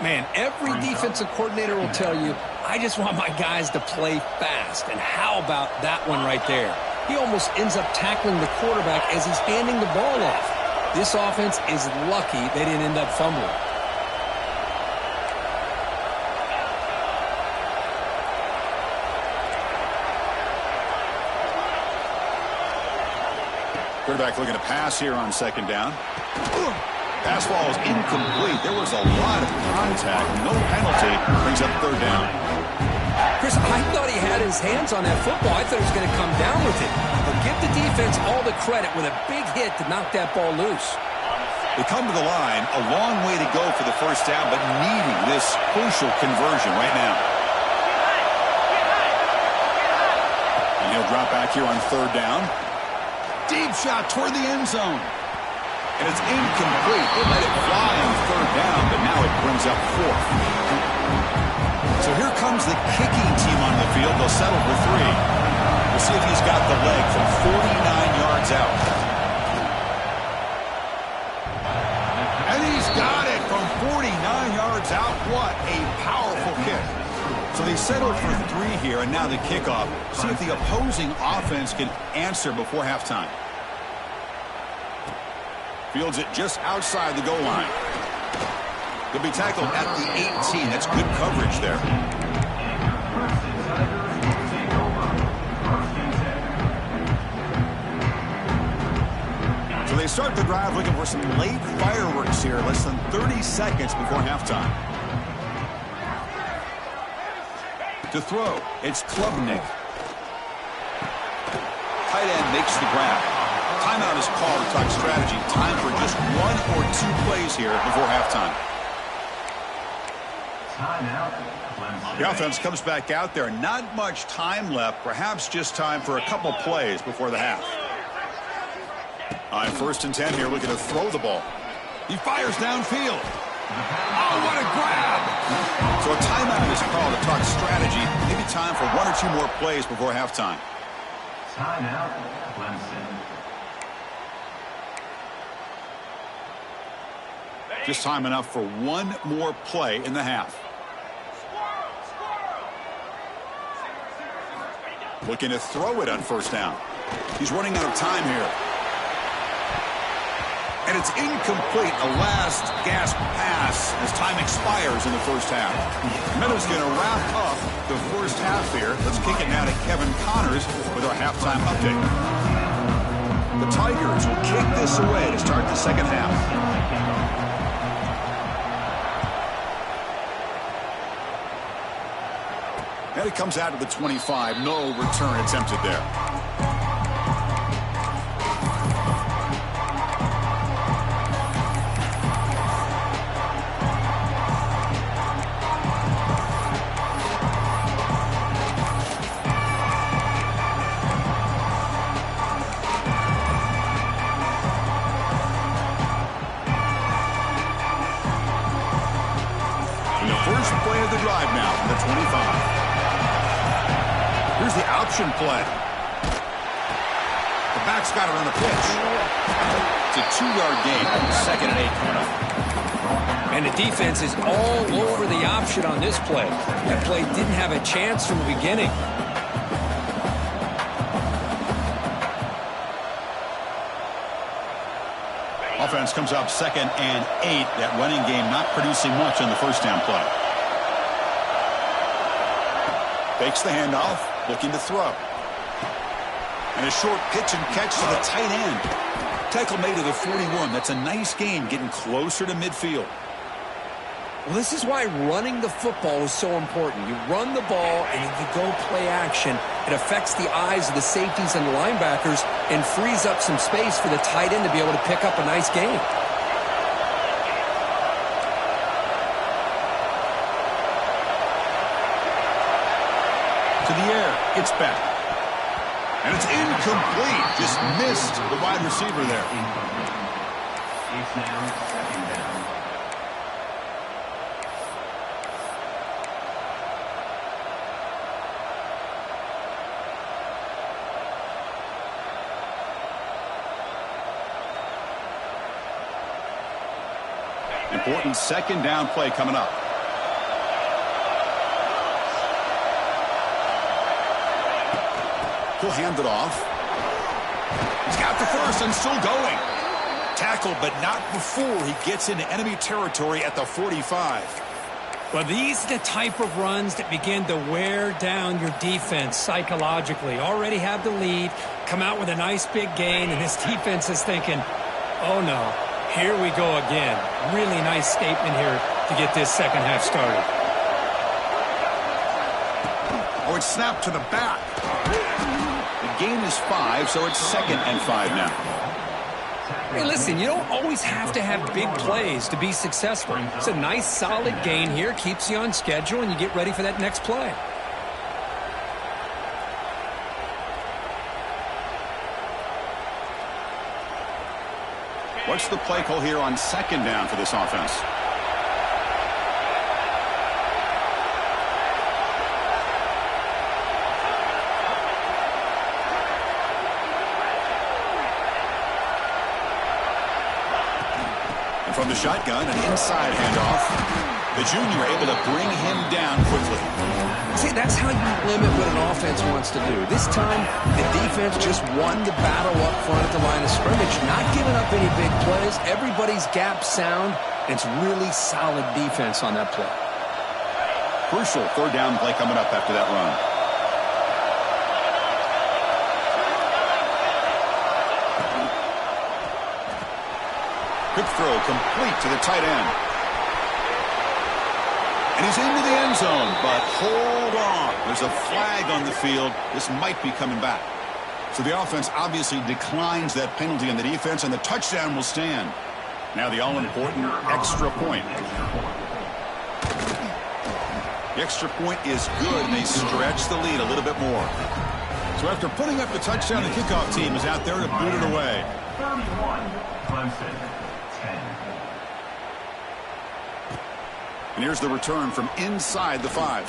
Man, every defensive coordinator will tell you, I just want my guys to play fast. And how about that one right there? He almost ends up tackling the quarterback as he's handing the ball off. This offense is lucky they didn't end up fumbling. Quarterback looking to pass here on 2nd down. Pass ball is incomplete. There was a lot of contact. No penalty. Brings up 3rd down. Chris, I thought he had his hands on that football. I thought he was going to come down with it. But give the defense all the credit with a big hit to knock that ball loose. They come to the line. A long way to go for the 1st down, but needing this crucial conversion right now. And he'll drop back here on 3rd down. Deep shot toward the end zone. And it's incomplete. They let it fly on 3rd down, but now it brings up 4th. So here comes the kicking team on the field. They'll settle for 3. We'll see if he's got the leg from 49 yards out. So they settled for 3 here, and now the kickoff. See if the opposing offense can answer before halftime. Fields it just outside the goal line. He'll be tackled at the 18. That's good coverage there. So they start the drive looking for some late fireworks here. Less than 30 seconds before halftime. To throw, it's Klubnik. Tight end makes the grab. Timeout is called to talk strategy. Time for just 1 or 2 plays here before halftime. The offense comes back out there. Not much time left. Perhaps just time for a couple plays before the half. On 1st and 10 here, looking to throw the ball. He fires downfield. Oh, what a grab! So a timeout is called to talk strategy. Maybe time for 1 or 2 more plays before halftime. Timeout, Clemson. Just time enough for 1 more play in the half. Looking to throw it on 1st down. He's running out of time here. And it's incomplete, a last gasp pass as time expires in the 1st half. Meadows going to wrap up the 1st half here. Let's kick it now to Kevin Connors with our halftime update. The Tigers will kick this away to start the 2nd half. And it comes out to the 25. No return attempted there. And the first play of the drive now from the 25. Here's the option play. The back's got it on the pitch. It's a 2-yard gain. 2nd and 8 coming up. And the defense is all over the option on this play. That play didn't have a chance from the beginning. Offense comes up 2nd and 8. That running game not producing much on the 1st down play. Fakes the handoff. Looking to throw. And a short pitch and catch to the tight end. Tackle made to the 41. That's a nice gain, getting closer to midfield. Well, this is why running the football is so important. You run the ball and you go play action. It affects the eyes of the safeties and the linebackers and frees up some space for the tight end to be able to pick up a nice gain. To the air, it's back. And it's incomplete. Just missed the wide receiver there. It's now 2nd down. Important 2nd down play coming up. He'll hand it off. He's got the first and still going. Tackled, but not before he gets into enemy territory at the 45. Well, these are the type of runs that begin to wear down your defense psychologically. Already have the lead, come out with a nice big gain, and this defense is thinking, oh no, here we go again. Really nice statement here to get this 2nd half started. Oh, it's snapped to the back. The gain is 5, so it's 2nd and 5 now. Hey, listen, you don't always have to have big plays to be successful. It's a nice, solid gain here, keeps you on schedule, and you get ready for that next play. What's the play call here on 2nd down for this offense? From the shotgun, an inside handoff. The junior able to bring him down quickly. say that's how you limit what an offense wants to do. This time, the defense just won the battle up front at the line of scrimmage, not giving up any big plays. Everybody's gap sound. It's really solid defense on that play. Crucial third down play coming up after that run. Quick throw complete to the tight end. And he's into the end zone, but hold on. There's a flag on the field. This might be coming back. So the offense obviously declines that penalty on the defense, and the touchdown will stand. Now the all-important extra point. The extra point is good, and they stretch the lead a little bit more. So after putting up the touchdown, the kickoff team is out there to boot it away. 31, Clemson, 10. And here's the return from inside the 5.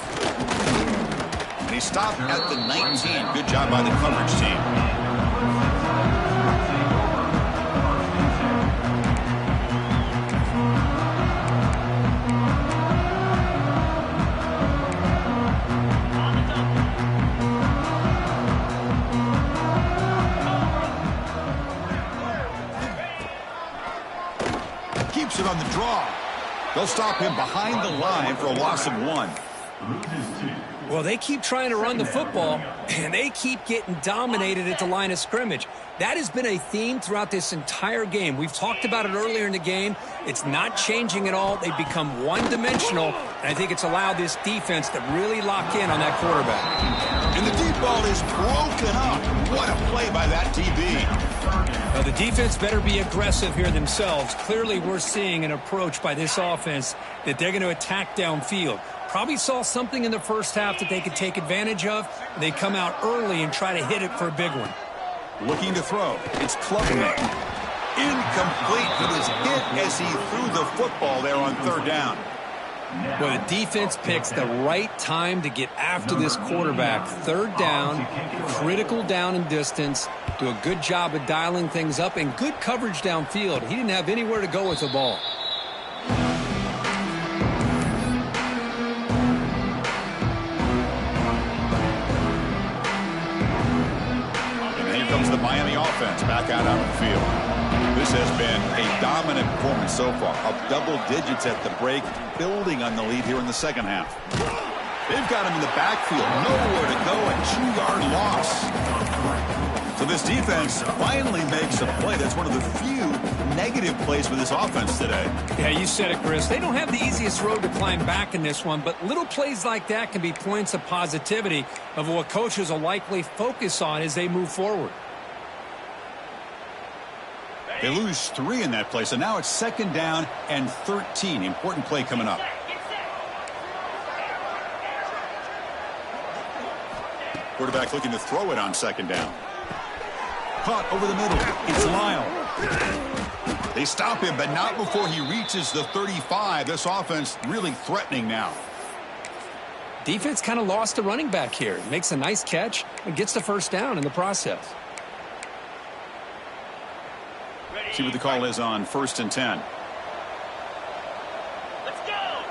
And he stopped at the 19. Good job by the coverage team. Keeps it on the draw. They'll stop him behind the line for a loss of 1. Well, they keep trying to run the football, and they keep getting dominated at the line of scrimmage. That has been a theme throughout this entire game. We've talked about it earlier in the game. It's not changing at all. They've become one-dimensional, and I think it's allowed this defense to really lock in on that quarterback. And the deep ball is broken up. What a play by that DB. Well, the defense better be aggressive here themselves. Clearly, we're seeing an approach by this offense that they're going to attack downfield. Probably saw something in the first half that they could take advantage of. They come out early and try to hit it for a big one. Looking to throw. It's Klubnik. Incomplete. He was hit as he threw the football there on third down. Well, the defense picks the right time to get after this quarterback. Third down, critical down and distance. Do a good job of dialing things up and good coverage downfield. He didn't have anywhere to go with the ball. And here comes the Miami offense back out on the field. This has been a dominant performance so far, up double digits at the break, building on the lead here in the second half. They've got him in the backfield, nowhere to go, a 2-yard loss. So this defense finally makes a play. That's one of the few negative plays for this offense today. Yeah, you said it, Chris. They don't have the easiest road to climb back in this one, but little plays like that can be points of positivity of what coaches will likely focus on as they move forward. They lose 3 in that play, so now it's second down and 13. Important play coming up. Quarterback looking to throw it on second down. Caught over the middle. It's Lyle. They stop him, but not before he reaches the 35. This offense really threatening now. Defense kind of lost the running back here. Makes a nice catch and gets the first down in the process. See what the call is on 1st and 10. Let's go.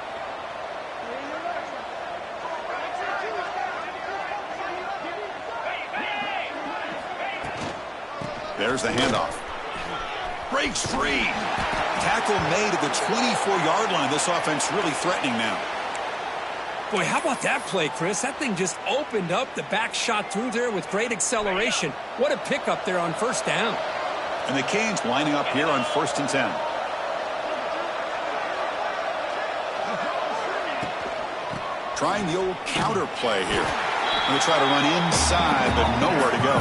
There's the handoff. Breaks free. Tackle made at the 24-yard line. This offense really threatening now. Boy, how about that play, Chris? That thing just opened up. The back shot through there with great acceleration. What a pickup there on first down. And the Canes lining up here on 1st and 10. Trying the old counter play here. Going to try to run inside, but nowhere to go.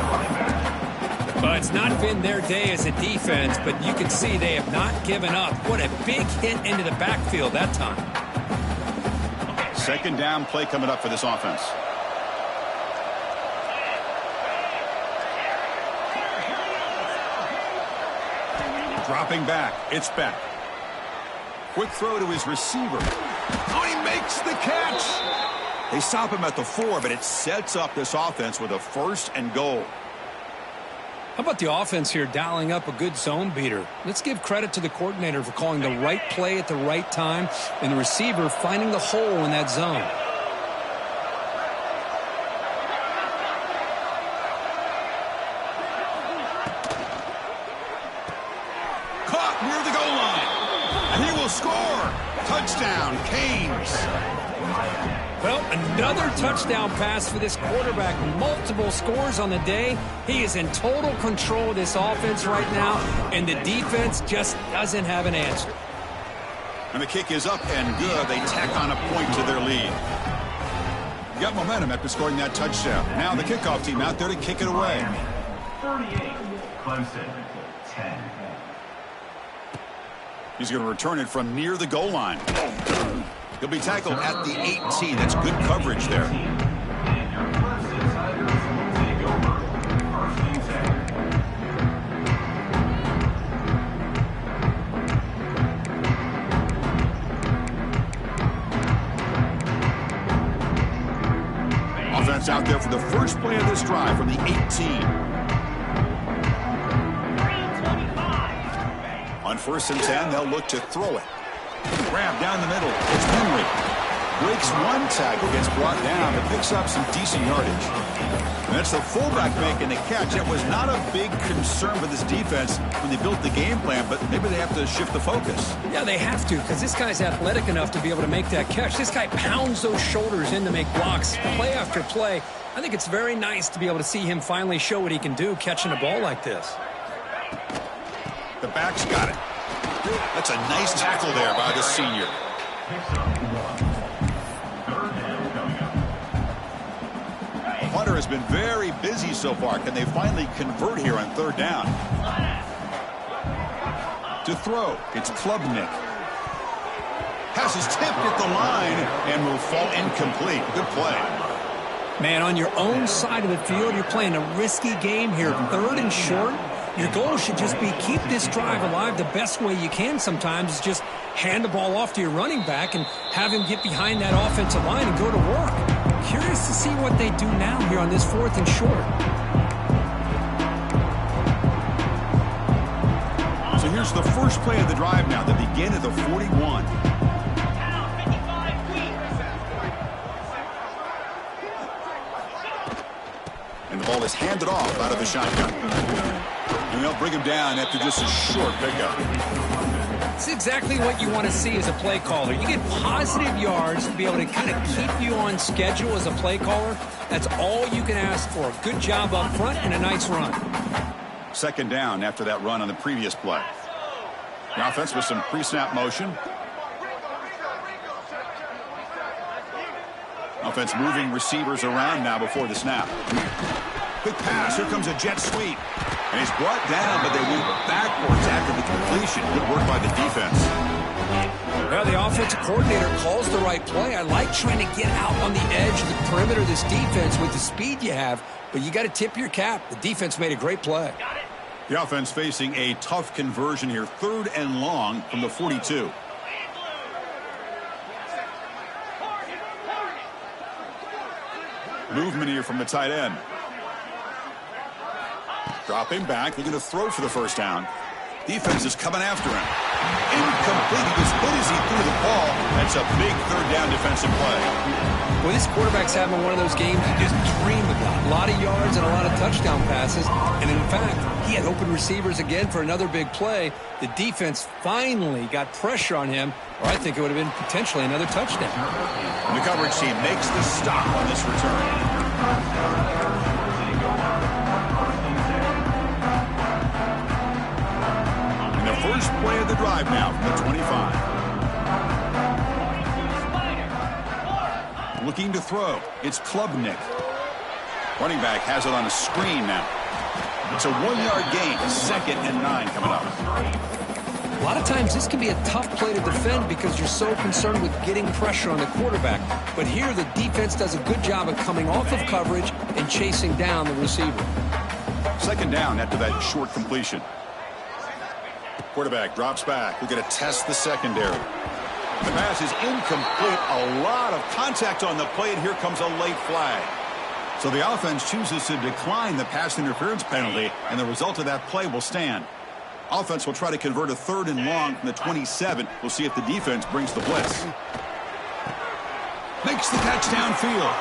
Well, it's not been their day as a defense, but you can see they have not given up. What a big hit into the backfield that time. Second down play coming up for this offense. Dropping back. It's Beck. Quick throw to his receiver. Oh, he makes the catch. They stop him at the 4, but it sets up this offense with a 1st and goal. How about the offense here dialing up a good zone beater? Let's give credit to the coordinator for calling the right play at the right time and the receiver finding the hole in that zone. near the goal line. And he will score. Touchdown, Canes. Well, another touchdown pass for this quarterback. Multiple scores on the day. He is in total control of this offense right now, and the defense just doesn't have an answer. And the kick is up and good. They tack on a point to their lead. Got momentum after scoring that touchdown. Now the kickoff team out there to kick it away. 38, Clemson, 10. He's going to return it from near the goal line. He'll be tackled at the 18. That's good coverage there. And your Clemson Tigers will take over 1st and 10. Offense out there for the first play of this drive from the 18. On 1st and 10, they'll look to throw it. Grab down the middle. It's Henry. Breaks one tackle, gets brought down, but picks up some decent yardage. And that's the fullback making the catch. It was not a big concern for this defense when they built the game plan, but maybe they have to shift the focus. Yeah, they have to, because this guy's athletic enough to be able to make that catch. This guy pounds those shoulders in to make blocks play after play. I think it's very nice to be able to see him finally show what he can do catching a ball like this. The back's got it. That's a nice tackle there by the senior. Hunter has been very busy so far. Can they finally convert here on 3rd down? To throw, it's Klubnik. Pass is tipped at the line and will fall incomplete. Good play. Man, on your own side of the field, you're playing a risky game here. 3rd and short. Your goal should just be keep this drive alive the best way you can sometimes is just hand the ball off to your running back and have him get behind that offensive line and go to work. Curious to see what they do now here on this 4th and short. So here's the first play of the drive now. They begin at the 41. And the ball is handed off out of the shotgun. And they'll bring him down after just a short pickup. It's exactly what you want to see as a play caller. You get positive yards to be able to kind of keep you on schedule as a play caller. That's all you can ask for. A good job up front and a nice run. 2nd down after that run on the previous play. The offense with some pre-snap motion. Offense moving receivers around now before the snap. Quick pass. Here comes a jet sweep. And he's brought down, but they move backwards after the completion. Good work by the defense. Well, the offensive coordinator calls the right play. I like trying to get out on the edge of the perimeter of this defense with the speed you have, but you got to tip your cap. The defense made a great play. The offense facing a tough conversion here. 3rd and long from the 42. Movement here from the tight end. Dropping back, looking to throw for the 1st down. Defense is coming after him. Incomplete. He was hit as he threw the ball. That's a big 3rd down defensive play. Well, this quarterback's having one of those games you just dream about. A lot of yards and a lot of touchdown passes. And in fact, he had open receivers again for another big play. The defense finally got pressure on him, or I think it would have been potentially another touchdown. And the coverage team makes the stop on this return. First play of the drive now from the 25. Looking to throw. It's Klubnik. Running back has it on a screen now. It's a 1-yard gain. 2nd and 9 coming up. A lot of times this can be a tough play to defend because you're so concerned with getting pressure on the quarterback. But here the defense does a good job of coming off of coverage and chasing down the receiver. 2nd down after that short completion. Quarterback drops back. We're going to test the secondary. The pass is incomplete. A lot of contact on the play, and here comes a late flag. So the offense chooses to decline the pass interference penalty, and the result of that play will stand. Offense will try to convert a 3rd and long from the 27. We'll see if the defense brings the blitz. Makes the catch downfield.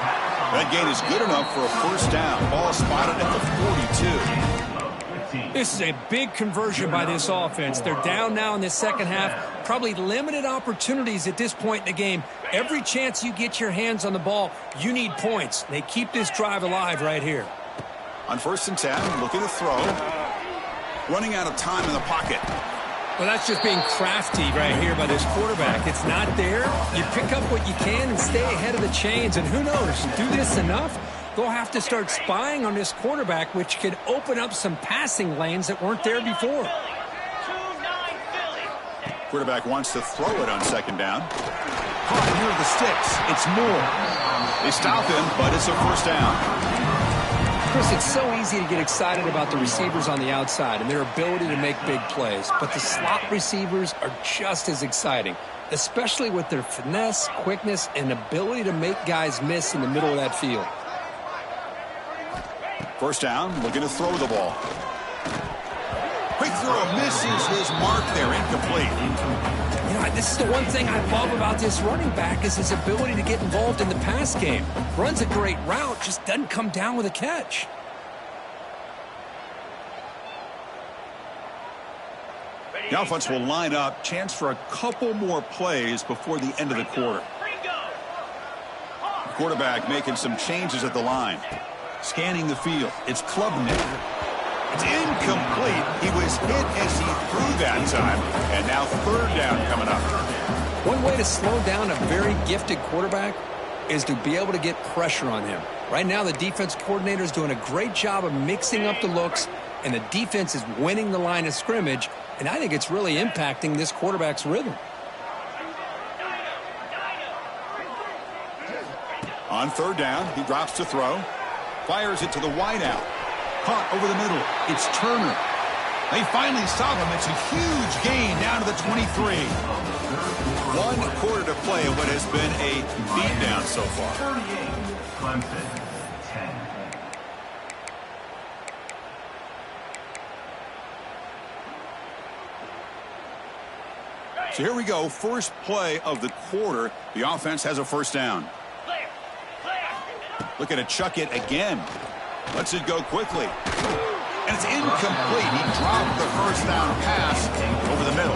That gain is good enough for a 1st down. Ball spotted at the 42. This is a big conversion by this offense. They're down now in the second half. Probably limited opportunities at this point in the game. Every chance you get your hands on the ball, you need points. They keep this drive alive right here. On 1st and 10, looking to throw. Running out of time in the pocket. Well, that's just being crafty right here by this quarterback. It's not there. You pick up what you can and stay ahead of the chains. And who knows, do this enough, they'll have to start spying on this quarterback, which could open up some passing lanes that weren't there before. Quarterback wants to throw it on 2nd down. Caught near the sticks. It's Moore. They stop him, but it's a 1st down. Chris, it's so easy to get excited about the receivers on the outside and their ability to make big plays, but the slot receivers are just as exciting, especially with their finesse, quickness, and ability to make guys miss in the middle of that field. 1st down, looking to throw the ball. Quick throw, misses his mark there, incomplete. You know, this is the one thing I love about this running back is his ability to get involved in the pass game. Runs a great route, just doesn't come down with a catch. The offense will line up. Chance for a couple more plays before the end of the quarter. The quarterback making some changes at the line. Scanning the field. It's Klubnik. It's incomplete. He was hit as he threw that time. And now 3rd down coming up. One way to slow down a very gifted quarterback is to be able to get pressure on him. Right now, the defense coordinator is doing a great job of mixing up the looks, and the defense is winning the line of scrimmage, and I think it's really impacting this quarterback's rhythm. On 3rd down, he drops to throw. Fires it to the wideout. Caught over the middle. It's Turner. They finally stop him. It's a huge gain down to the 23. 1 quarter to play in what has been a beatdown so far. 38, Clemson, 10. So here we go. First play of the quarter. The offense has a 1st down. Looking to chuck it again. Lets it go quickly. And it's incomplete. He dropped the 1st down pass over the middle.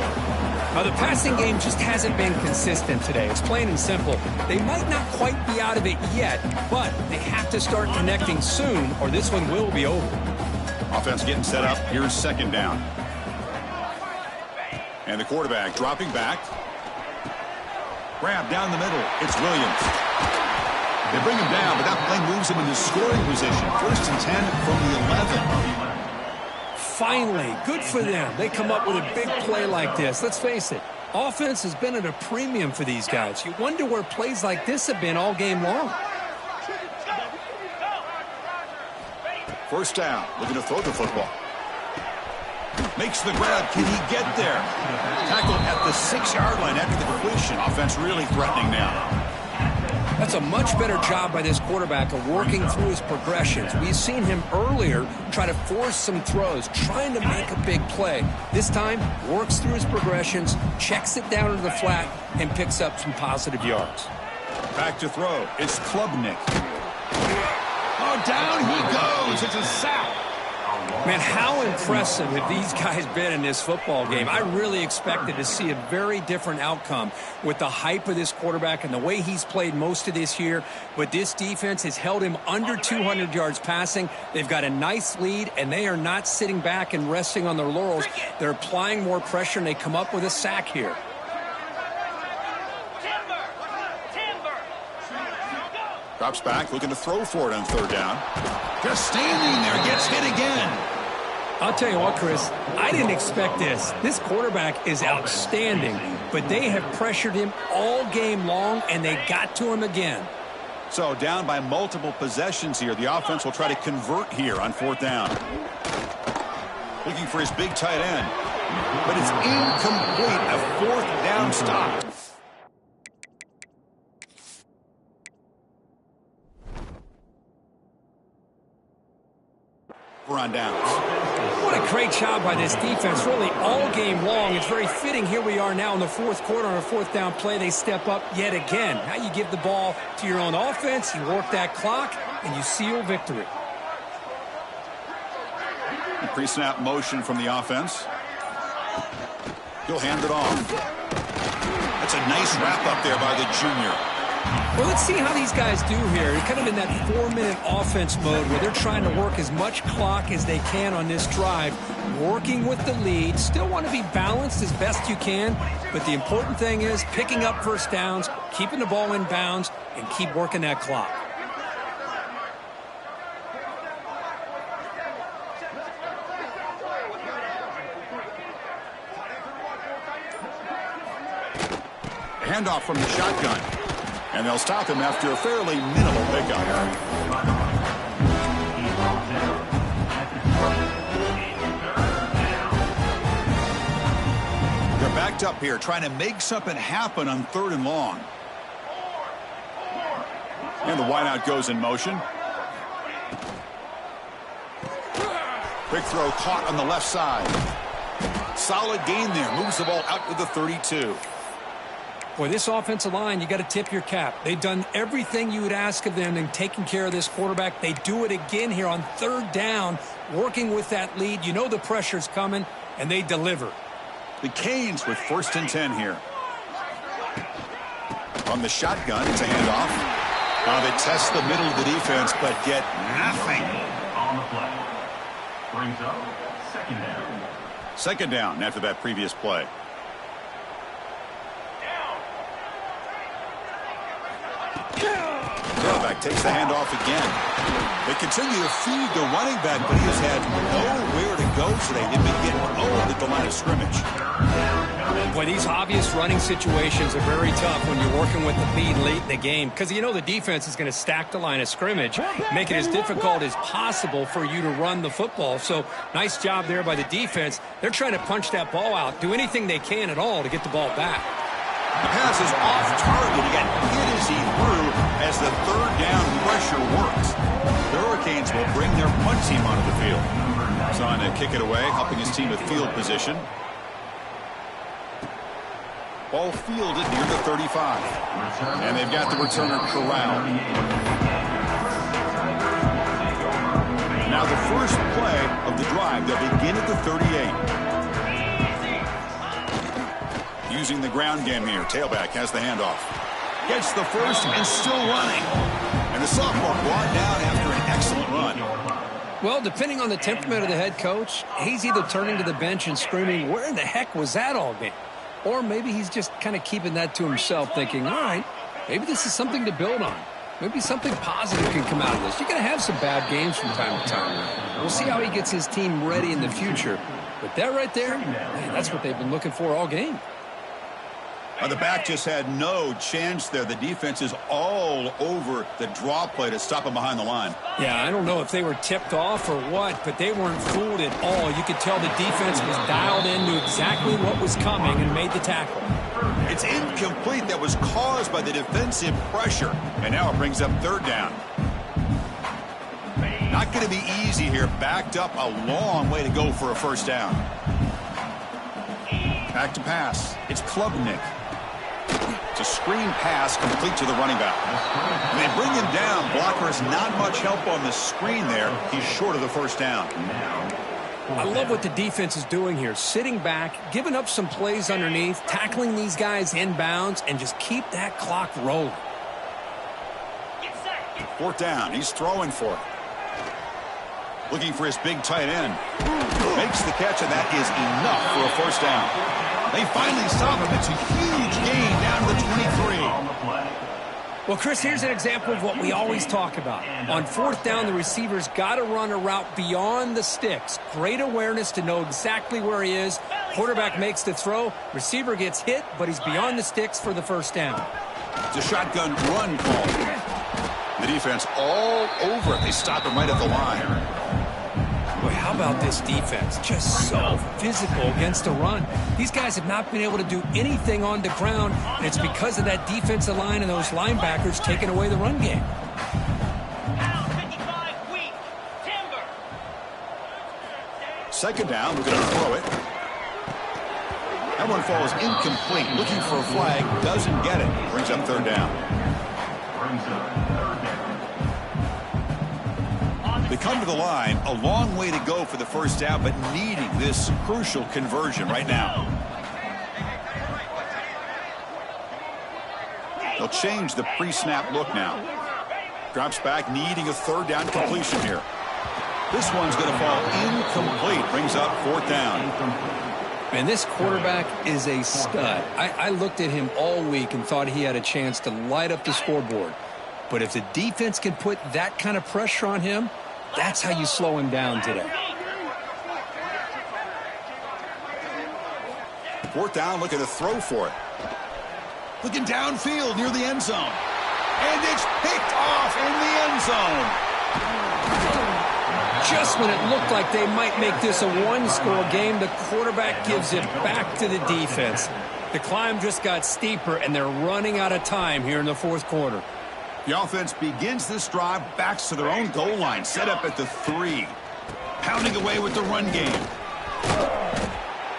Now, the passing game just hasn't been consistent today. It's plain and simple. They might not quite be out of it yet, but they have to start connecting soon or this one will be over. Offense getting set up. Here's 2nd down. And the quarterback dropping back. Grab down the middle. It's Williams. They bring him down, but that play moves him into scoring position. 1st and 10 from the 11. Finally, good for them. They come up with a big play like this. Let's face it, offense has been at a premium for these guys. You wonder where plays like this have been all game long. 1st down, looking to throw the football. Makes the grab. Can he get there? Tackled at the 6-yard line after the completion. Offense really threatening now. That's a much better job by this quarterback of working through his progressions. We've seen him earlier try to force some throws, trying to make a big play. This time, works through his progressions, checks it down to the flat, and picks up some positive yards. Back to throw. It's Klubnik. Oh, down he goes. It's a sack. Man, how impressive have these guys been in this football game? I really expected to see a very different outcome with the hype of this quarterback and the way he's played most of this year. But this defense has held him under 200 yards passing. They've got a nice lead, and they are not sitting back and resting on their laurels. They're applying more pressure, and they come up with a sack here. Drops back, looking to throw for it on 3rd down. Just standing there, gets hit again. I'll tell you what, Chris, I didn't expect this. This quarterback is outstanding, but they have pressured him all game long, and they got to him again. So down by multiple possessions here. The offense will try to convert here on 4th down. Looking for his big tight end. But it's incomplete. A 4th down stop. On downs. What a great job by this defense, really all game long. It's very fitting. Here we are now in the 4th quarter on a 4th down play. They step up yet again. Now you give the ball to your own offense, you work that clock, and you seal victory. Pre-snap motion from the offense. He'll hand it off. That's a nice wrap up there by the junior. Well, let's see how these guys do here. They're kind of in that 4-minute offense mode where they're trying to work as much clock as they can on this drive, working with the lead. Still want to be balanced as best you can, but the important thing is picking up first downs, keeping the ball in bounds, and keep working that clock. Handoff from the shotgun. And they'll stop him after a fairly minimal pickup. They're backed up here, trying to make something happen on 3rd and long. And the wideout goes in motion. Quick throw caught on the left side. Solid gain there. Moves the ball out to the 32. Boy, this offensive line, you got to tip your cap. They've done everything you would ask of them in taking care of this quarterback. They do it again here on 3rd down, working with that lead. You know the pressure's coming, and they deliver. The Canes with 1st and 10 here. On the shotgun, it's a handoff. They test the middle of the defense, but get nothing. On the play. Brings up 2nd down. 2nd down after that previous play. Tailback takes the handoff again. They continue to feed the running back, but he has had nowhere to go today. They've been getting owned at the line of scrimmage. Boy, these obvious running situations are very tough when you're working with the lead late in the game, because you know the defense is going to stack the line of scrimmage, make it as difficult as possible for you to run the football. So nice job there by the defense. They're trying to punch that ball out, do anything they can at all to get the ball back. The pass is off target. He got hit as he threw as the 3rd down pressure works. The Hurricanes will bring their punt team onto the field. Trying to kick it away, helping his team with field position. Ball fielded near the 35. And they've got the returner corralled. Now the first play of the drive, they'll begin at the 38. Using the ground game here. Tailback has the handoff. Gets the first and still running. And the sophomore brought down after an excellent run. Well, depending on the temperament of the head coach, he's either turning to the bench and screaming, where in the heck was that all game? Or maybe he's just kind of keeping that to himself, thinking, all right, maybe this is something to build on. Maybe something positive can come out of this. You're going to have some bad games from time to time. We'll see how he gets his team ready in the future. But that right there, man, that's what they've been looking for all game. The back just had no chance there. The defense is all over the draw play to stop him behind the line. Yeah, I don't know if they were tipped off or what, but they weren't fooled at all. You could tell the defense was dialed in, knew exactly what was coming, and made the tackle. It's incomplete. That was caused by the defensive pressure. And now it brings up 3rd down. Not going to be easy here. Backed up a long way to go for a first down. Back to pass. It's Klubnik. It's a screen pass complete to the running back. And they bring him down. Blockers not much help on the screen there. He's short of the first down. I love what the defense is doing here. Sitting back, giving up some plays underneath, tackling these guys inbounds, and just keep that clock rolling. 4th down. He's throwing for it. Looking for his big tight end. Makes the catch, and that is enough for a first down. They finally stop him. It's a huge gain down to the 23. Well, Chris, here's an example of what we always talk about. On 4th down, the receiver's got to run a route beyond the sticks. Great awareness to know exactly where he is. Quarterback makes the throw. Receiver gets hit, but he's beyond the sticks for the first down. It's a shotgun run call. The defense all over it. They stop him right at the line. Boy, how about this defense? Just so physical against the run. These guys have not been able to do anything on the ground, and it's because of that defensive line and those linebackers taking away the run game. Second down, we're going to throw it. That one falls incomplete. Looking for a flag, doesn't get it. Brings up 3rd down. They come to the line, a long way to go for the first down, but needing this crucial conversion right now. They'll change the pre-snap look now. Drops back, needing a third down completion here. This one's going to fall incomplete. Brings up fourth down. And this quarterback is a stud. I looked at him all week and thought he had a chance to light up the scoreboard. But if the defense can put that kind of pressure on him, that's how you slow him down today. Fourth down, looking to throw for it. Looking downfield near the end zone. And it's picked off in the end zone. Just when it looked like they might make this a one-score game, the quarterback gives it back to the defense. The climb just got steeper, and they're running out of time here in the fourth quarter. The offense begins this drive, backs to their own goal line, set up at the 3. Pounding away with the run game.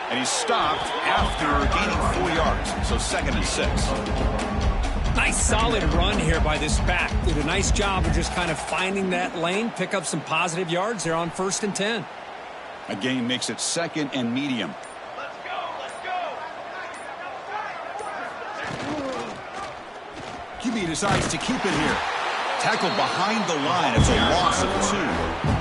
And he's stopped after gaining 4 yards, so 2nd and 6. Nice solid run here by this back. Did a nice job of just kind of finding that lane, pick up some positive yards there on 1st and 10. A gain makes it 2nd and medium. QB decides to keep it here. Tackle behind the line. It's a loss of 2.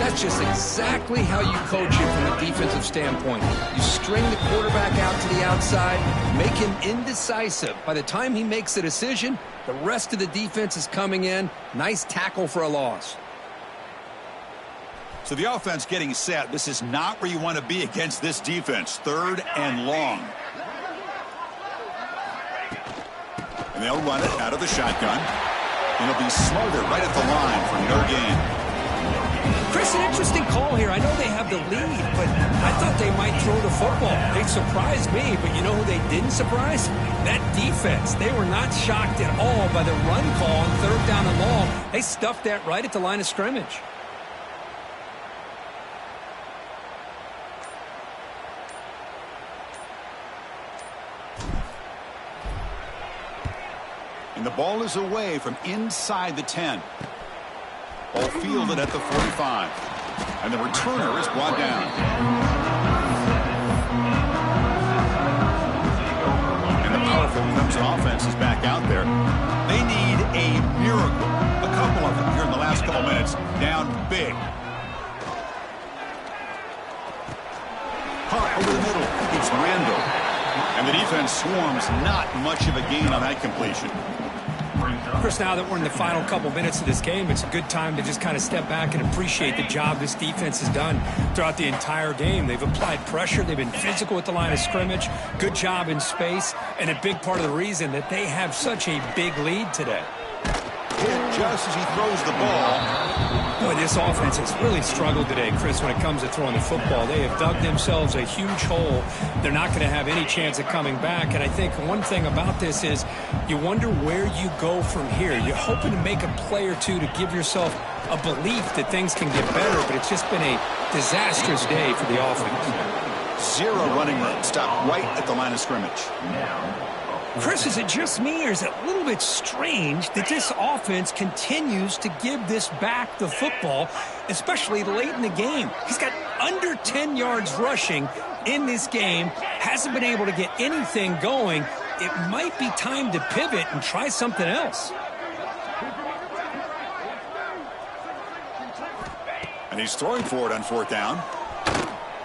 That's just exactly how you coach it from a defensive standpoint. You string the quarterback out to the outside, make him indecisive. By the time he makes the decision, the rest of the defense is coming in. Nice tackle for a loss. So the offense getting set. This is not where you want to be against this defense. 3rd and long. And they'll run it out of the shotgun. And it'll be Smarter right at the line for no gain. Chris, an interesting call here. I know they have the lead, but I thought they might throw the football. They surprised me, but you know who they didn't surprise? That defense. They were not shocked at all by the run call on 3rd down and long. They stuffed that right at the line of scrimmage. And the ball is away from inside the 10. Ball fielded at the 45. And the returner is brought down. And the powerful Clemson offense is back out there. They need a miracle. A couple of them here in the last couple minutes. Down big. Caught over the middle. It's Randall. And the defense swarms. Not much of a gain on that completion. Chris, now that we're in the final couple minutes of this game, it's a good time to just kind of step back and appreciate the job this defense has done throughout the entire game. They've applied pressure. They've been physical at the line of scrimmage. Good job in space. And a big part of the reason that they have such a big lead today. Hit just as he throws the ball. Boy, this offense has really struggled today, Chris, when it comes to throwing the football. They have dug themselves a huge hole. They're not going to have any chance of coming back. And I think one thing about this is you wonder where you go from here. You're hoping to make a play or two to give yourself a belief that things can get better, but it's just been a disastrous day for the offense. 0 running room. Stopped right at the line of scrimmage. Chris, is it just me, or is it a little bit strange that this offense continues to give this back the football, especially late in the game? He's got under 10 yards rushing in this game, hasn't been able to get anything going. It might be time to pivot and try something else. And he's throwing for it on 4th down.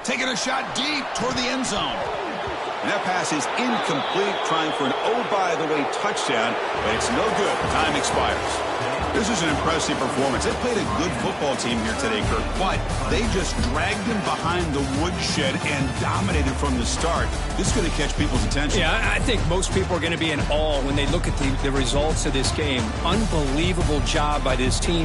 Taking a shot deep toward the end zone. And that pass is incomplete, trying for an oh-by-the-way touchdown, but it's no good. Time expires. This is an impressive performance. They played a good football team here today, Kirk, but they just dragged them behind the woodshed and dominated from the start. This is going to catch people's attention. Yeah, I think most people are going to be in awe when they look at the results of this game. Unbelievable job by this team.